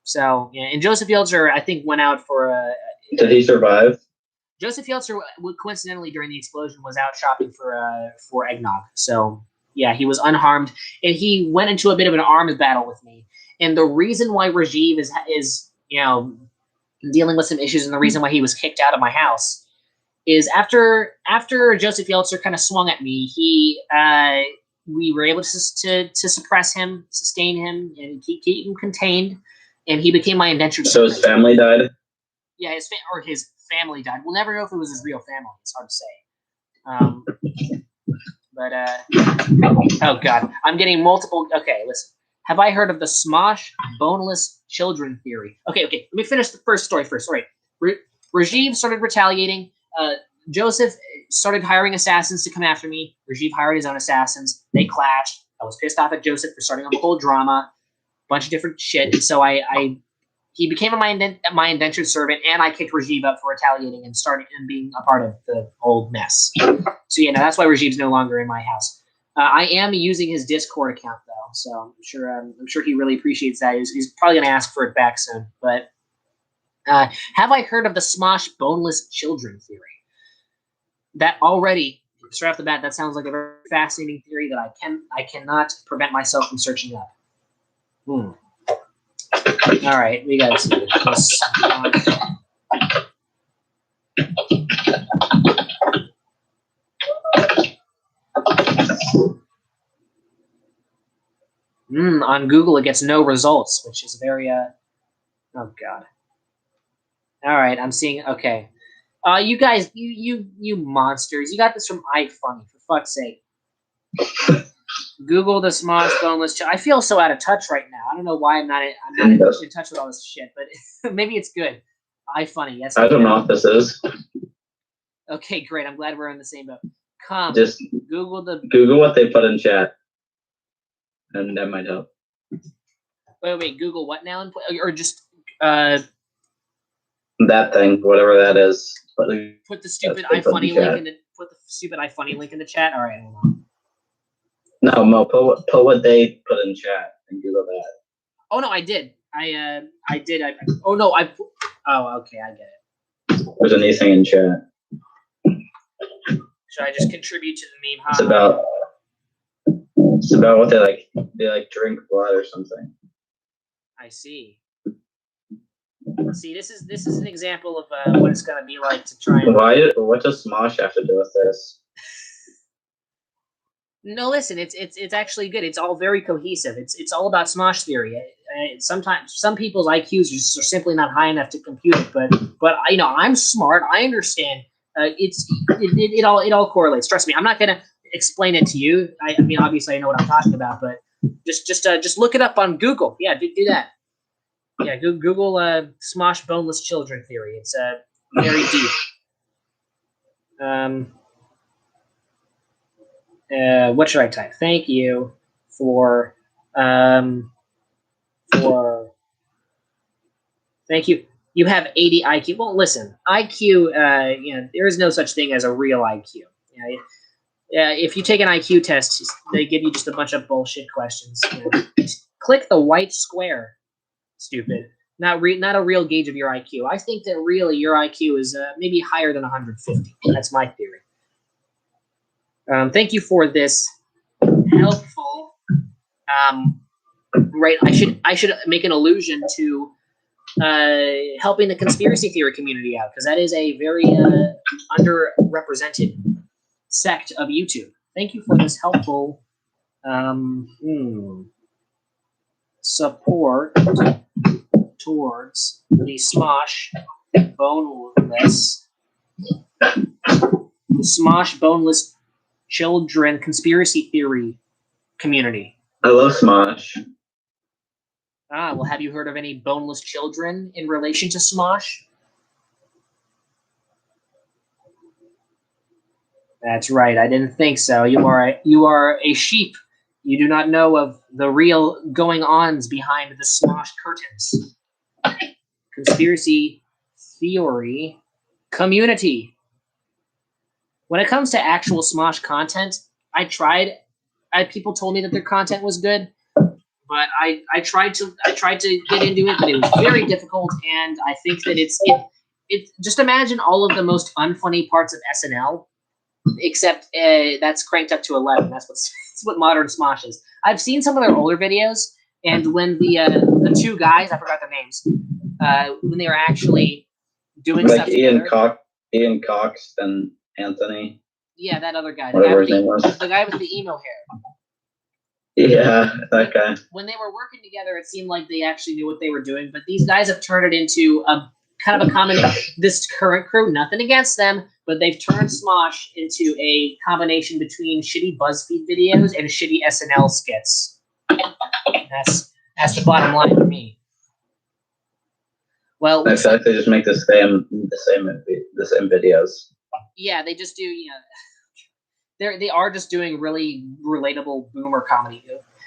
So, yeah, and Joseph Yeltsin, I think, went out for Did he survive? Joseph Yeltsin, coincidentally, during the explosion, was out shopping for eggnog. So, yeah, he was unharmed, and he went into a bit of an arms battle with me. And the reason why Rajiv is dealing with some issues, and the reason why he was kicked out of my house is after Joseph Yeltsin kind of swung at me, we were able to suppress him, sustain him, and keep him contained, and he became my indentured So his family died? Yeah, his family died. We'll never know if it was his real family. It's hard to say. Oh god, I'm getting multiple. Okay, listen. Have I heard of the Smosh boneless children theory? Okay. Let me finish the first story first. All right. Rajiv started retaliating. Joseph started hiring assassins to come after me. Rajiv hired his own assassins. They clashed. I was pissed off at Joseph for starting a whole drama, bunch of different shit. And so he became my indentured servant, and I kicked Rajiv up for retaliating and being a part of the whole mess. So that's why Rajiv's no longer in my house. I am using his Discord account though, so I'm sure he really appreciates that. He's probably gonna ask for it back soon. But have I heard of the Smosh boneless children theory? That already, straight off the bat, that sounds like a very fascinating theory that I cannot prevent myself from searching up. All right, we got this. On Google, it gets no results, which is very oh god. All right, I'm seeing. Okay, you guys, you monsters, you got this from iFunny, for fuck's sake. Google the Smosh boneless. I feel so out of touch right now. I don't know why I'm not in touch with all this shit, but maybe it's good. iFunny. Yes. I don't know what this is. Okay, great. I'm glad we're on the same boat. Just Google what they put in chat, and that might help. Wait. Google what now? Or just that thing, whatever that is. Put the stupid iFunny link in the chat. All right, hold on. No, Mo, put what they put in chat. and Google that. Oh no, I did. I did. Okay, I get it. There's a new thing in chat. Should I just contribute to the meme? It's about what they like. They like drink blood or something. I see. See, this is an example of what it's gonna be like to try and. What does Smosh have to do with this? No, listen, it's actually good. It's all very cohesive. It's all about Smosh theory. Sometimes some people's IQs are simply not high enough to compute it, but I'm smart. I understand. It all correlates. Trust me. I'm not gonna explain it to you. I mean, obviously, I know what I'm talking about, but just look it up on Google. Yeah, do that. Yeah, Google Smosh boneless children theory. It's very deep. What should I type? Thank you for thank you. You have 80 IQ. Well, listen, IQ. There is no such thing as a real IQ. If you take an IQ test, they give you just a bunch of bullshit questions. Click the white square. Stupid. Not a real gauge of your IQ. I think that really your IQ is maybe higher than 150. That's my theory. Thank you for this helpful. Right, I should make an allusion to helping the conspiracy theory community out, because that is a very underrepresented sect of YouTube. Thank you for this helpful support towards the Smosh boneless children conspiracy theory community. I love Smosh. Well, have you heard of any boneless children in relation to Smosh? That's right. I didn't think so. You are a sheep. You do not know of the real going-ons behind the Smosh curtains. Conspiracy theory community. When it comes to actual Smosh content, people told me that their content was good, but I tried to get into it, but it was very difficult, and I think that it's just imagine all of the most unfunny parts of SNL, except that's cranked up to 11. That's what modern Smosh is. I've seen some of their older videos, and when the two guys, I forgot their names, when they were actually doing like stuff together. Ian Cox and Anthony. Yeah, that other guy. Whatever his name was. The guy with the emo hair. Yeah, that guy. When they were working together, it seemed like they actually knew what they were doing, but these guys have turned it into a kind of a common. This current crew, nothing against them, but they've turned Smosh into a combination between shitty BuzzFeed videos and shitty SNL skits. That's the bottom line for me. Well, in fact, they just make the same videos. Yeah, they just do. They are just doing really relatable boomer comedy.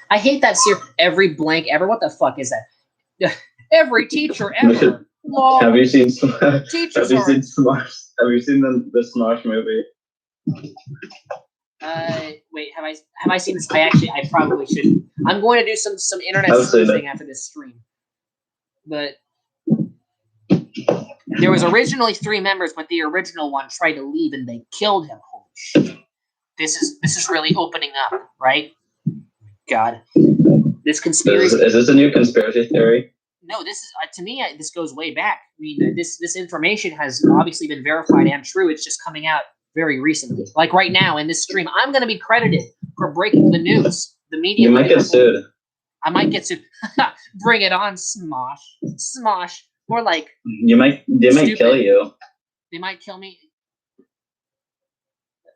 I hate that every blank ever. What the fuck is that? Every teacher ever. Have you seen Smosh? Teachers Have you seen Smosh? Have you seen the Smosh movie? Wait, have I seen this? I probably shouldn't. I'm going to do some internet sleuthing after this stream. But there was originally 3 members, but the original one tried to leave and they killed him. Holy shit. This is really opening up, right? God. This conspiracy. Is this a new conspiracy theory? No, this is to me. This goes way back. I mean, this information has obviously been verified and true. It's just coming out very recently. Like right now in this stream, I'm going to be credited for breaking the news. The media. You might get sued. I might get sued. Bring it on, Smosh. Smosh. More like they might kill you. They might kill me.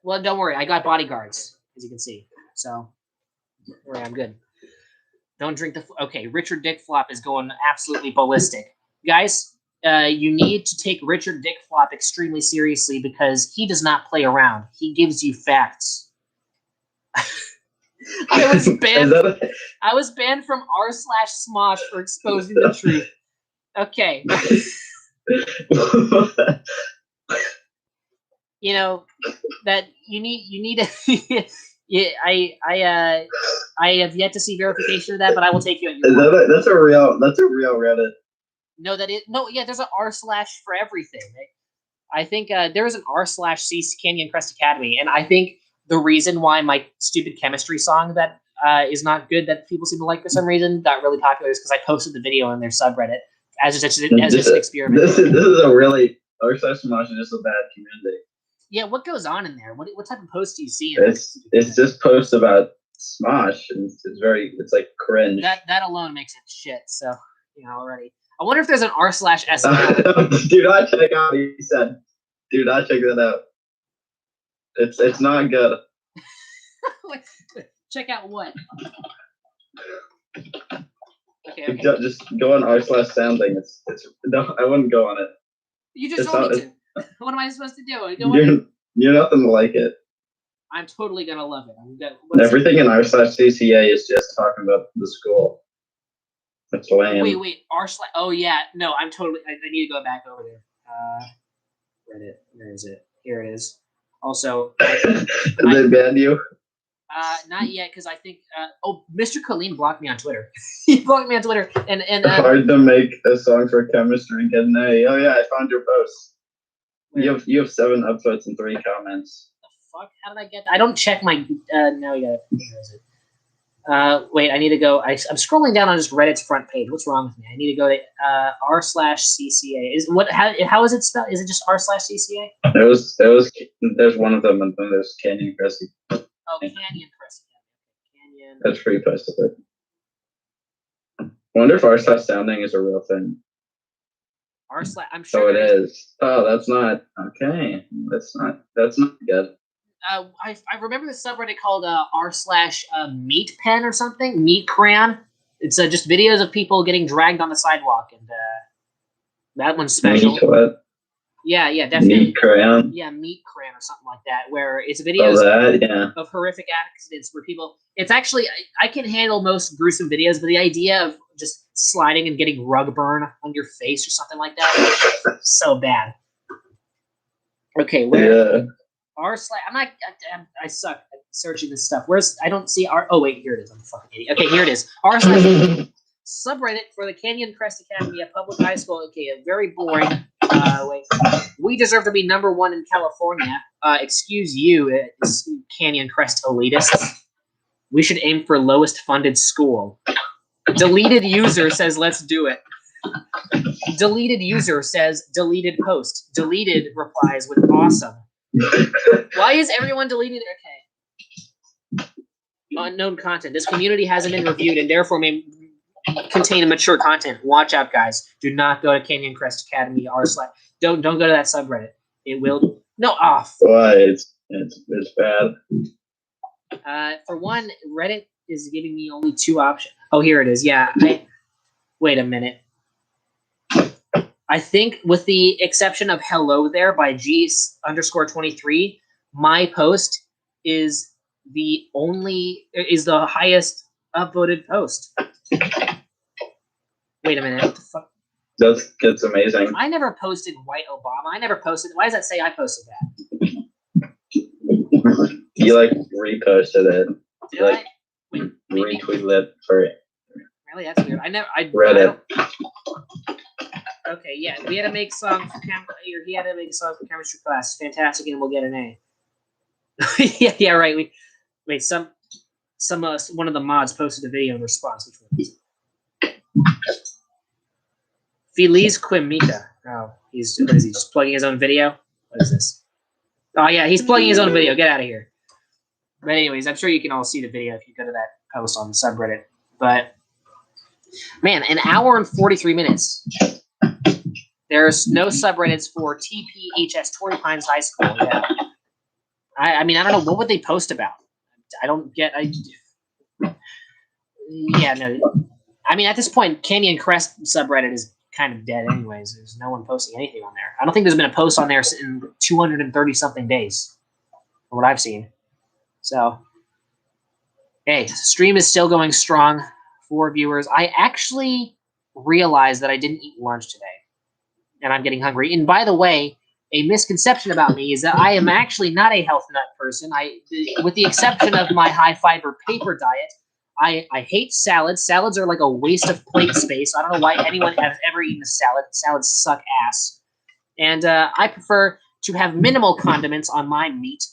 Well, don't worry. I got bodyguards, as you can see. So, don't worry, I'm good. Don't drink the. Okay, Richard Dick Flop is going absolutely ballistic, guys. You need to take Richard Dick Flop extremely seriously because he does not play around. He gives you facts. I was banned. I was banned from r/Smosh for exposing the truth. Okay. You know that you need to. Yeah, I have yet to see verification of that, but I will take you at your word. That's a real Reddit. No, yeah, there's an r/ for everything. I think there is an r/ C Canyon Crest Academy, and I think the reason why my stupid chemistry song that is not good that people seem to like for some reason got really popular is because I posted the video in their subreddit as just an experiment. This is a really r/ Smosh is just a bad community. Yeah, what goes on in there? What type of posts do you see? In It's just posts about Smosh, and it's like cringe. That alone makes it shit. So already. I wonder if there's an r/SML. Do not check out what he said. Do not check that out. It's not good. Check out what? Okay. Just go on r/sounding. It's no, I wouldn't go on it. You just told me to. What am I supposed to do? You're nothing like it. I'm totally gonna love it. Everything in r/CCA is just talking about the school. That's lame. Wait, r/. Oh yeah, no, I'm totally. I need to go back over there. Reddit. Where is it? Here it is. Also, did they ban you? Not yet, because I think. Mr. Colleen blocked me on Twitter. He blocked me on Twitter, and hard to make a song for chemistry and get an A. Oh yeah, I found your post. You have 7 upvotes and 3 comments. The fuck? How did I get that? I don't check my. Now you gotta. Where is it? Wait, I need to go. I'm scrolling down on just Reddit's front page. What's wrong with me? I need to go to r/CCA. How is it spelled? Is it just r/CCA? There's one of them, and then there's Canyon Crest. Oh, Canyon Crest. Canyon. That's where you posted it. I wonder if r/sounding is a real thing. I'm sure. Oh, it is. Oh, that's not okay. That's not good. I remember the subreddit called r/meat pen or something. Meat crayon. It's just videos of people getting dragged on the sidewalk, and that one's special. Meat what? Yeah, definitely. Meat crayon. Yeah, meat crayon or something like that, where it's videos of horrific accidents where people. It's actually I can handle most gruesome videos, but the idea of just sliding and getting rug burn on your face or something like that, so bad. Okay, where? Yeah. I suck at searching this stuff. I don't see r. Oh wait, here it is. I'm a fucking idiot. Okay, here it is. r/ subreddit for the Canyon Crest Academy at public high school. Okay, a very boring. Wait. We deserve to be #1 in California. Excuse you, Canyon Crest elitists. We should aim for lowest funded school. Deleted user says let's do it. Deleted user says deleted post. Deleted replies with awesome. Why is everyone deleting it? Okay. Unknown content. This community hasn't been reviewed and therefore may contain mature content. Watch out, guys. Do not go to Canyon Crest Academy r/. Don't go to that subreddit. It will off. Why? It's bad. For one, Reddit is giving me only 2 options. Oh, here it is. Yeah. Wait a minute. I think with the exception of Hello There by G_23, my post is the highest upvoted post. Wait a minute. What the fuck? That's amazing. I never posted White Obama. I never posted. Why does that say I posted that? You reposted it. Did I? Wait, retweeted it for it. Really? That's weird. I read it. Okay, yeah, we had to make song for he had to make a song for chemistry class. Fantastic, and we'll get an A. yeah, right. One of the mods posted a video in response. Which one is it? Feliz Quimita. Oh, what is he just plugging his own video? What is this? Oh yeah, he's plugging his own video. Get out of here. But anyways, I'm sure you can all see the video if you go to that post on the subreddit. But man, an hour and 43 minutes. There's no subreddits for TPHS, Torrey Pines High School. Yeah. I mean, I don't know. What would they post about? I don't get. Yeah, no. I mean, at this point, Canyon Crest subreddit is kind of dead anyways. There's no one posting anything on there. I don't think there's been a post on there in 230-something days, from what I've seen. So, hey, stream is still going strong. 4 viewers. I actually realized that I didn't eat lunch today. And I'm getting hungry. And by the way, a misconception about me is that I am actually not a health nut person. With the exception of my high fiber paper diet, I hate salads. Salads are like a waste of plate space. I don't know why anyone has ever eaten a salad. Salads suck ass. And I prefer to have minimal condiments on my meat.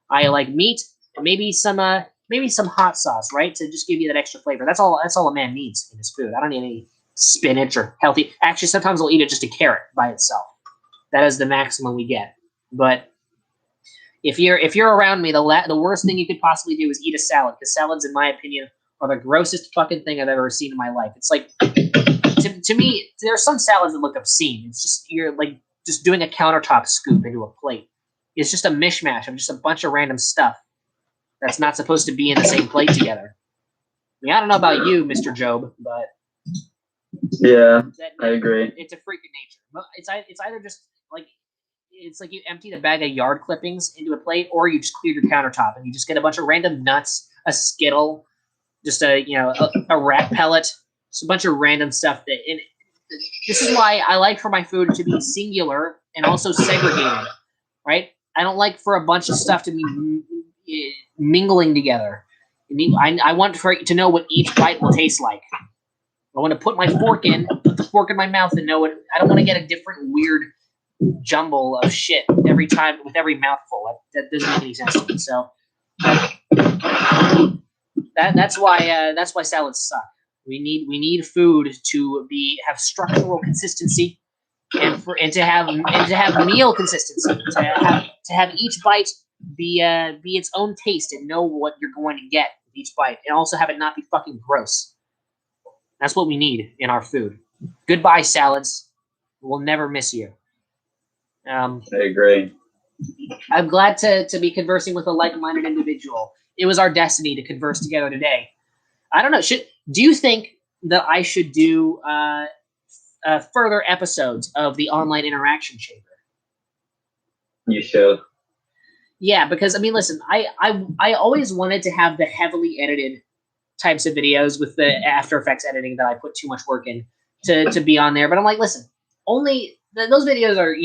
I like meat, and maybe some hot sauce, right, to just give you that extra flavor. That's all a man needs in his food. I don't need any spinach or healthy. Actually, sometimes I'll eat it just a carrot by itself. That is the maximum we get. But if you're around me, the worst thing you could possibly do is eat a salad, because salads, in my opinion, are the grossest fucking thing I've ever seen in my life. It's like, to me, there are some salads that look obscene. It's just, you're like just doing a countertop scoop into a plate. It's just a mishmash of just a bunch of random stuff that's not supposed to be in the same plate together. I mean, I don't know about you, Mr. Job, but Yeah, I agree. It's a freak of nature. It's either just like, it's like you emptied a bag of yard clippings into a plate, or you just cleared your countertop and you just get a bunch of random nuts, a Skittle, just a rat pellet, just a bunch of random stuff. This is why I like for my food to be singular and also segregated, right? I don't like for a bunch of stuff to be mingling together. I want to know what each bite will taste like. I want to put the fork in my mouth and know what. I don't want to get a different weird jumble of shit every time with every mouthful. That doesn't make any sense to me. So that's why salads suck. We need food to have structural consistency and to have meal consistency. To have each bite be its own taste and know what you're going to get with each bite, and also have it not be fucking gross. That's what we need in our food. Goodbye, salads. We'll never miss you. I agree. I'm glad to be conversing with a like-minded individual. It was our destiny to converse together today. I don't know. Do you think that I should do further episodes of the Online Interaction Chamber? You should. Yeah, because I mean, listen, I always wanted to have the heavily edited types of videos with the After Effects editing that I put too much work in to be on there. But I'm like, listen, those videos are,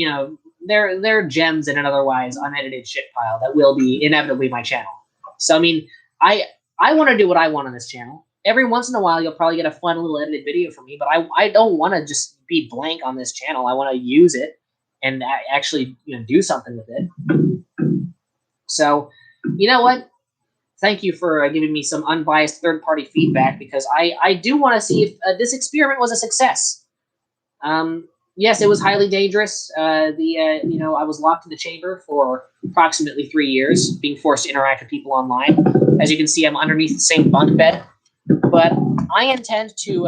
they're gems in an otherwise unedited shit pile that will be inevitably my channel. So I mean, I want to do what I want on this channel. Every once in a while, you'll probably get a fun little edited video from me, but I don't want to just be blank on this channel. I want to use it and actually do something with it. So, you know what? Thank you for giving me some unbiased third-party feedback, because I do want to see if this experiment was a success. Yes, it was highly dangerous. I was locked in the chamber for approximately 3 years, being forced to interact with people online. As you can see, I'm underneath the same bunk bed. But I intend to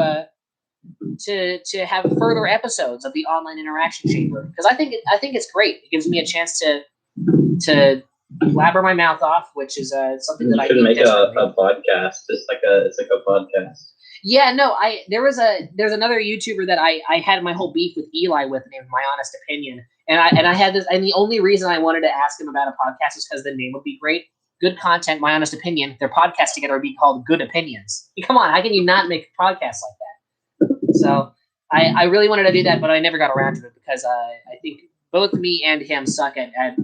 have further episodes of the Online Interaction Chamber, because I think it's great. It gives me a chance to blabber my mouth off, which is something that I should make desperately. a podcast. It's like a podcast. Yeah, no, there's another YouTuber that I had my whole beef with Eli with, named My Honest Opinion, and I had this, and the only reason I wanted to ask him about a podcast is because the name would be great. Good Content, My Honest Opinion. Their podcast together would be called Good Opinions. Come on, how can you not make a podcast like that? So I really wanted to do that, but I never got around to it because I think both me and him suck at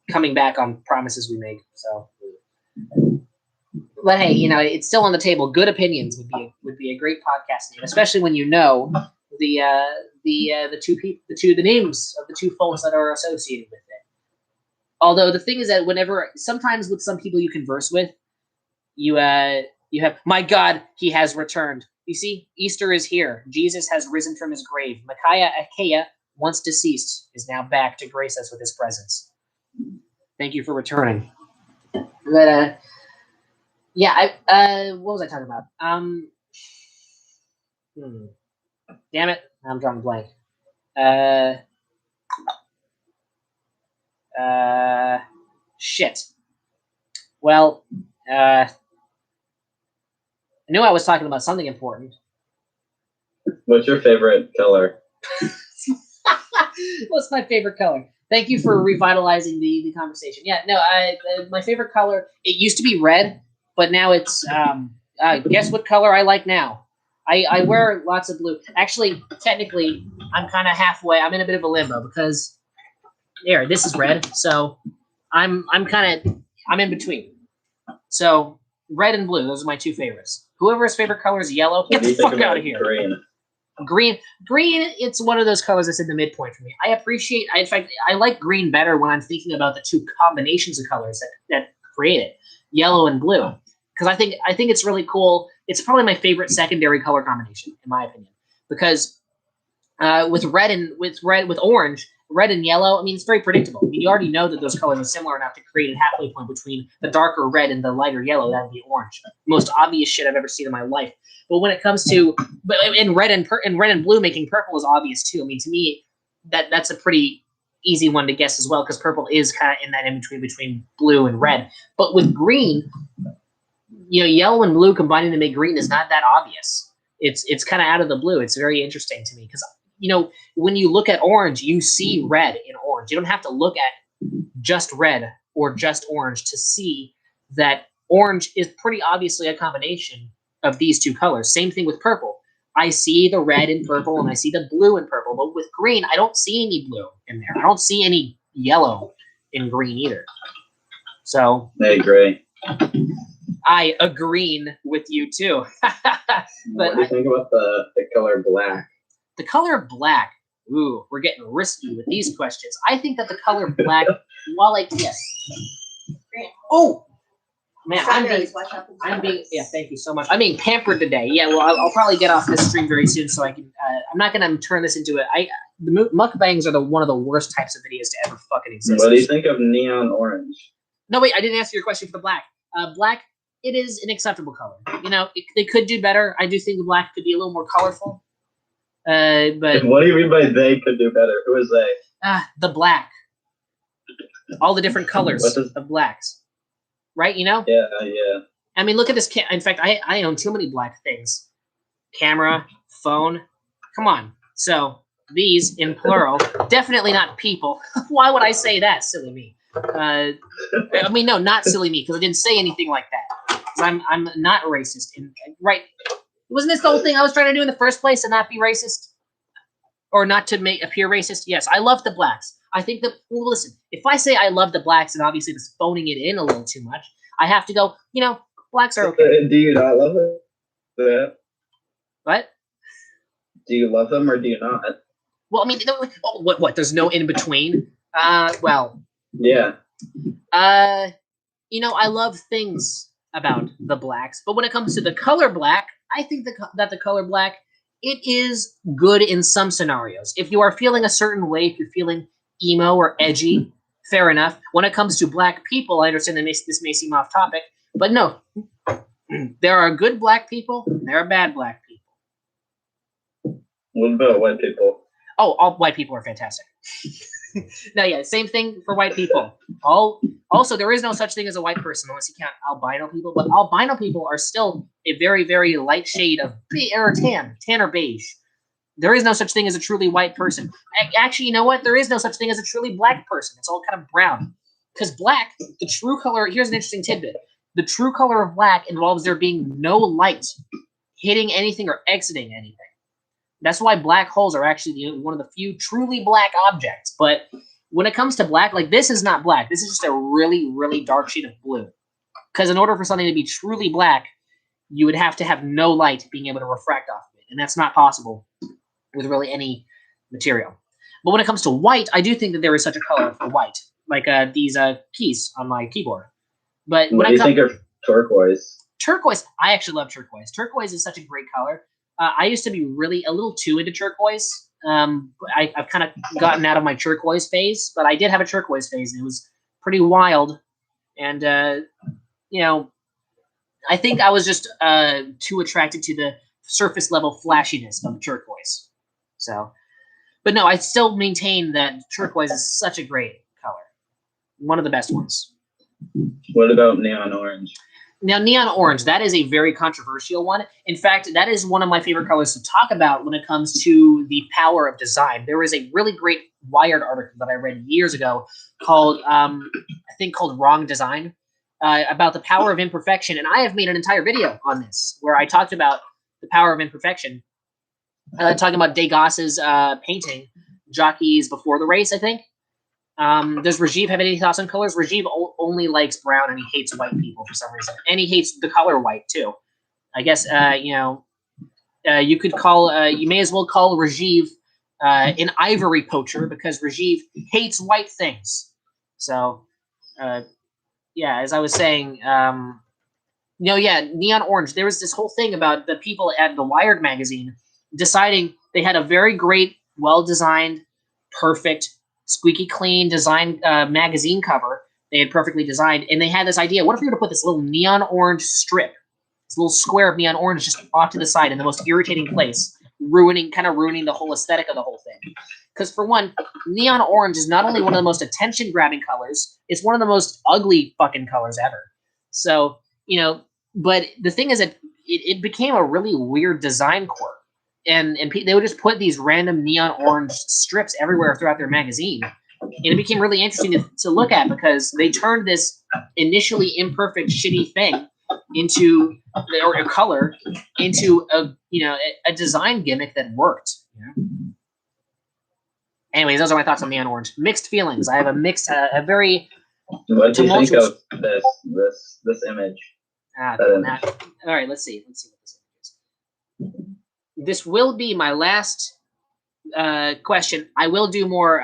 coming back on promises we make. So, but hey, it's still on the table. Good Opinions would be a great podcast name, especially when the names of the two folks that are associated with it. Although the thing is that sometimes with some people you converse with, you have, my God, he has returned. You see, Easter is here. Jesus has risen from his grave. Micaiah Achaia, once deceased, is now back to grace us with his presence. Thank you for returning. But what was I talking about? Damn it, I'm drawing a blank. Shit. Well, I knew I was talking about something important. What's your favorite color? What's my favorite color? Thank you for revitalizing the conversation. Yeah, no, my favorite color, it used to be red, but now it's, guess what color I like now? I wear lots of blue. Actually, technically, I'm kind of halfway. I'm in a bit of a limbo because, this is red, so I'm in between. So red and blue. Those are my two favorites. Whoever's favorite color is yellow, get What do the you think fuck out about of here. green? Green, it's one of those colors that's in the midpoint for me. In fact, I like green better when I'm thinking about the two combinations of colors that create it, yellow and blue. Because I think it's really cool. It's probably my favorite secondary color combination, in my opinion. Because with orange, red and yellow, I mean, it's very predictable. I mean, you already know that those colors are similar enough to create a halfway point between the darker red and the lighter yellow. That would be orange. Most obvious shit I've ever seen in my life. But when it comes to, in red and blue, making purple is obvious too. I mean, to me, that's a pretty easy one to guess as well, because purple is kind of in that in between blue and red. But with green, yellow and blue combining to make green is not that obvious. It's kind of out of the blue. It's very interesting to me because when you look at orange, you see red in orange. You don't have to look at just red or just orange to see that orange is pretty obviously a combination of these two colors. Same thing with purple. I see the red in purple and I see the blue in purple, but with green, I don't see any blue in there. I don't see any yellow in green either. So I agree. I agree with you too. What do you think about the color black? The color black. Ooh, we're getting risky with these questions. I think that the color black, yes. Oh, man, yeah, thank you so much. I'm being pampered today. Yeah, well, I'll probably get off this stream very soon, so I can. I'm not gonna turn this into the mukbangs are one of the worst types of videos to ever fucking exist. What do you think of neon orange? No, wait, I didn't answer your question for the black. Black, it is an acceptable color. They could do better. I do think the black could be a little more colorful. But what do you mean by they could do better? Who is they? The black. All the different colors of blacks. Right, Yeah. I mean, look at this. In fact, I own too many black things. Camera, phone. Come on. So these in plural, definitely not people. Why would I say that? Silly me. I mean, no, not silly me, because I didn't say anything like that. 'Cause I'm not racist. Right? Wasn't this the whole thing I was trying to do in the first place, to not be racist, or not to appear racist? Yes, I love the blacks. I think that, well, listen, if I say I love the blacks and obviously just phoning it in a little too much, I have to go, blacks are okay. Do you not love them? Yeah. What? Do you love them or do you not? Well, I mean, what? There's no in between? Well. Yeah. I love things about the blacks, but when it comes to the color black, I think that the color black, it is good in some scenarios. If you are feeling a certain way, if you're feeling emo or edgy, fair enough. When it comes to black people, I understand that this may seem off topic, but no. There are good black people, and there are bad black people. What about white people? Oh, all white people are fantastic. No, yeah, same thing for white people. Also, there is no such thing as a white person unless you count albino people, but albino people are still a very, very light shade of tan or beige. There is no such thing as a truly white person. Actually, you know what? There is no such thing as a truly black person. It's all kind of brown. Because black, the true color, here's an interesting tidbit. The true color of black involves there being no light hitting anything or exiting anything. That's why black holes are actually one of the few truly black objects. But when it comes to black, like this is not black. This is just a really, really dark shade of blue. Because in order for something to be truly black, you would have to have no light being able to refract off of it. And that's not possible with really any material. But when it comes to white, I do think that there is such a color for white. Like these keys on my keyboard. But what do you think of turquoise? Turquoise, I actually love turquoise. Turquoise is such a great color. I used to be really a little too into turquoise. I've kind of gotten out of my turquoise phase, but I did have a turquoise phase. And it was pretty wild. And, I think I was just too attracted to the surface level flashiness of turquoise. So, but no, I still maintain that turquoise is such a great color. One of the best ones. What about neon orange? Now, neon orange, that is a very controversial one. In fact, that is one of my favorite colors to talk about when it comes to the power of design. There is a really great Wired article that I read years ago called, called Wrong Design, about the power of imperfection. And I have made an entire video on this where I talked about the power of imperfection, talking about Degas's painting, Jockeys Before the Race, I think. Does Rajiv have any thoughts on colors? Rajiv only likes brown and he hates white people for some reason, and he hates the color white too. I guess you could call you may as well call Rajiv an ivory poacher because Rajiv hates white things. So yeah, as I was saying, neon orange. There was this whole thing about the people at the Wired magazine deciding they had a very great, well-designed, perfect, squeaky clean design magazine cover. They had perfectly designed, and they had this idea: what if we were to put this little neon orange strip, this little square of neon orange, just off to the side in the most irritating place, ruining the whole aesthetic of the whole thing? Because for one, neon orange is not only one of the most attention-grabbing colors, it's one of the most ugly fucking colors ever. So, but the thing is that it became a really weird design quirk. And they would just put these random neon orange strips everywhere throughout their magazine. And it became really interesting to look at because they turned this initially imperfect, shitty thing into a color into a design gimmick that worked. Anyways, those are my thoughts on neon orange. Mixed feelings. I have a very What do you think of this image? all right, let's see what this image is. This will be my last question. I will do more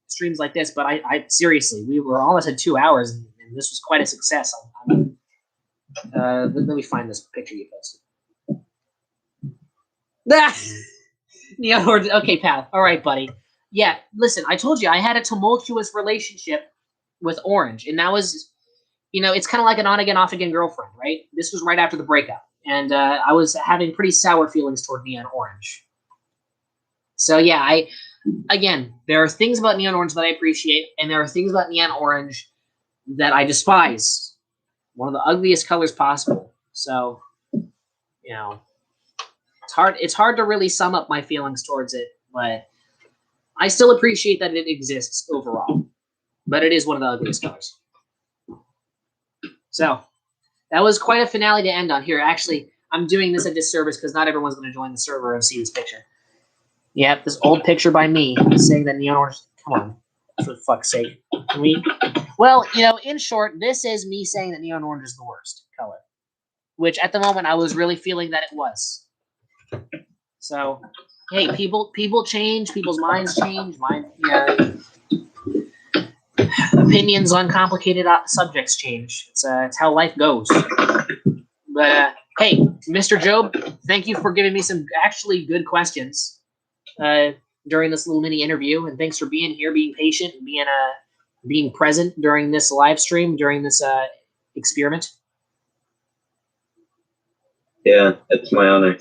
streams like this, but I seriously, we were almost at 2 hours, and this was quite a success. Let me find this picture you posted. Neon orange. Okay, pal. All right, buddy. Yeah, listen, I told you I had a tumultuous relationship with orange, and that was, it's kind of like an on-again, off-again girlfriend, right? This was right after the breakup. And I was having pretty sour feelings toward neon orange. So yeah, there are things about neon orange that I appreciate, and there are things about neon orange that I despise. One of the ugliest colors possible. So, it's hard to really sum up my feelings towards it, but I still appreciate that it exists overall. But it is one of the ugliest colors. So, that was quite a finale to end on here. Actually, I'm doing this a disservice because not everyone's going to join the server and see this picture. Yep, this old picture by me saying that neon orange. Come on, for fuck's sake. Well, in short, this is me saying that neon orange is the worst color, which at the moment I was really feeling that it was. So, hey, people change, people's minds change. Opinions on complicated subjects change. It's how life goes. But hey, Mr. Job, thank you for giving me some actually good questions during this little mini interview, and thanks for being here, being patient, and being present during this live stream, during this experiment. Yeah, it's my honor.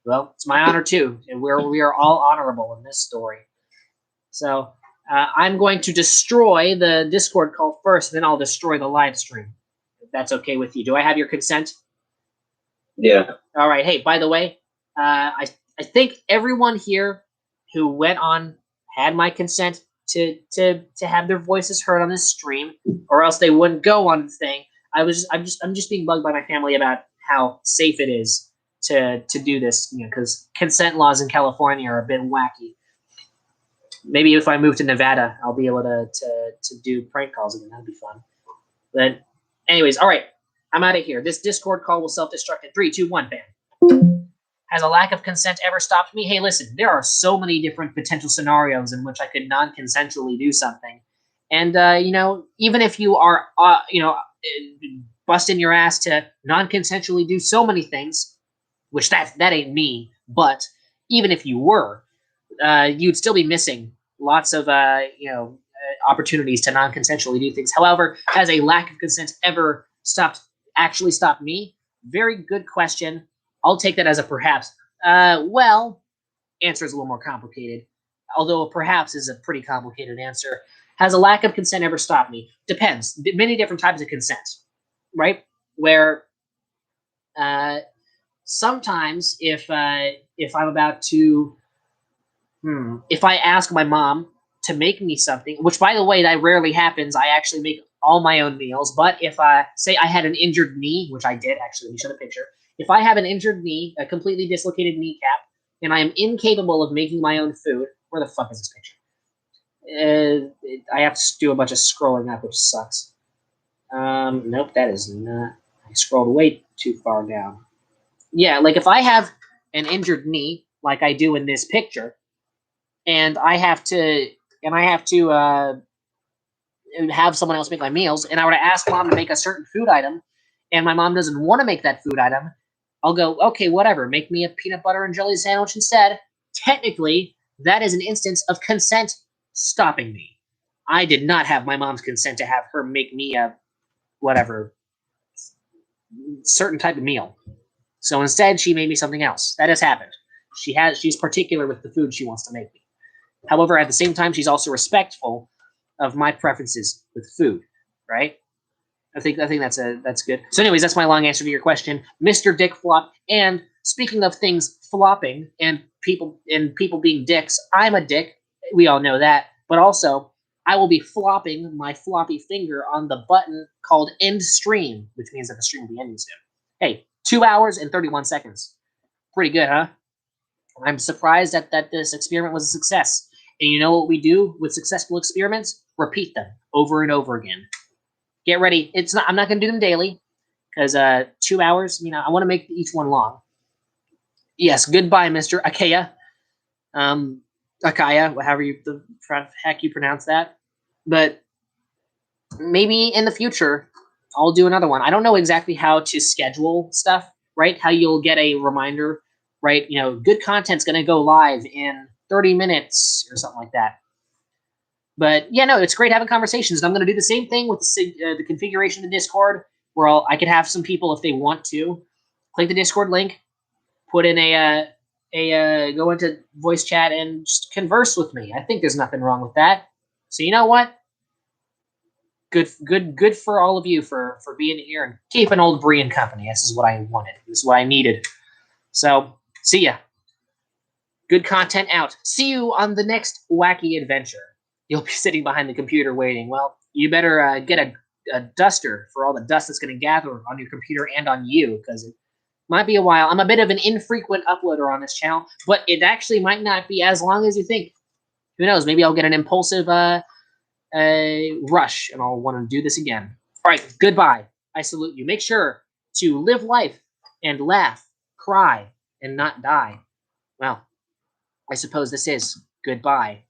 Well, it's my honor too, and we are all honorable in this story. So. I'm going to destroy the Discord call first, and then I'll destroy the live stream. If that's okay with you. Do I have your consent? Yeah. All right. Hey, by the way, I think everyone here who went on had my consent to have their voices heard on this stream, or else they wouldn't go on the thing. I'm just being bugged by my family about how safe it is to do this, because consent laws in California are a bit wacky. Maybe if I move to Nevada, I'll be able to do prank calls again. That'd be fun. But anyways, all right. I'm out of here. This Discord call will self-destruct in 3, 2, 1, bam. Has a lack of consent ever stopped me? Hey, listen, there are so many different potential scenarios in which I could non-consensually do something. And, even if you are, busting your ass to non-consensually do so many things, which that ain't me, but even if you were, you'd still be missing lots of opportunities to non-consensually do things. However, has a lack of consent ever stopped me? Very good question. I'll take that as a perhaps. Well, answer is a little more complicated, although perhaps is a pretty complicated answer. Has a lack of consent ever stopped me? Depends. Many different types of consent, right? Where sometimes if I'm about to if I ask my mom to make me something, which by the way, that rarely happens, I actually make all my own meals. But if I say I had an injured knee, which I did actually, let me show the picture. If I have an injured knee, a completely dislocated kneecap, and I am incapable of making my own food, where the fuck is this picture? I have to do a bunch of scrolling up, which sucks. Nope, that is not. I scrolled way too far down. Yeah, like if I have an injured knee, like I do in this picture, and I have to have someone else make my meals, and I were to ask mom to make a certain food item, and my mom doesn't want to make that food item, I'll go, okay, whatever, make me a peanut butter and jelly sandwich instead. Technically, that is an instance of consent stopping me. I did not have my mom's consent to have her make me a whatever certain type of meal. So instead, she made me something else. That has happened. She's particular with the food she wants to make me. However, at the same time, she's also respectful of my preferences with food, right? I think that's good. So, anyways, that's my long answer to your question, Mr. Dick Flop. And speaking of things flopping and people being dicks, I'm a dick. We all know that. But also, I will be flopping my floppy finger on the button called End Stream, which means that the stream will be ending soon. Hey, 2 hours and 31 seconds. Pretty good, huh? I'm surprised that this experiment was a success. And you know what we do with successful experiments? Repeat them over and over again. Get ready. I'm not going to do them daily because 2 hours, I want to make each one long. Yes, goodbye, Mr. Akaya. Akaya, however the heck you pronounce that. But maybe in the future, I'll do another one. I don't know exactly how to schedule stuff, right? How you'll get a reminder, right? Good content's going to go live in 30 minutes or something like that. But yeah, no, it's great having conversations. And I'm going to do the same thing with the configuration of the Discord, where I could have some people, if they want to, click the Discord link, put in go into voice chat and just converse with me. I think there's nothing wrong with that. So you know what? Good for all of you for being here and keeping old Brian company. This is what I wanted. This is what I needed. So see ya. Good content out. See you on the next wacky adventure. You'll be sitting behind the computer waiting. Well, you better get a duster for all the dust that's going to gather on your computer and on you, because it might be a while. I'm a bit of an infrequent uploader on this channel, but it actually might not be as long as you think. Who knows? Maybe I'll get an impulsive rush, and I'll want to do this again. All right, goodbye. I salute you. Make sure to live life and laugh, cry, and not die. Well, I suppose this is goodbye.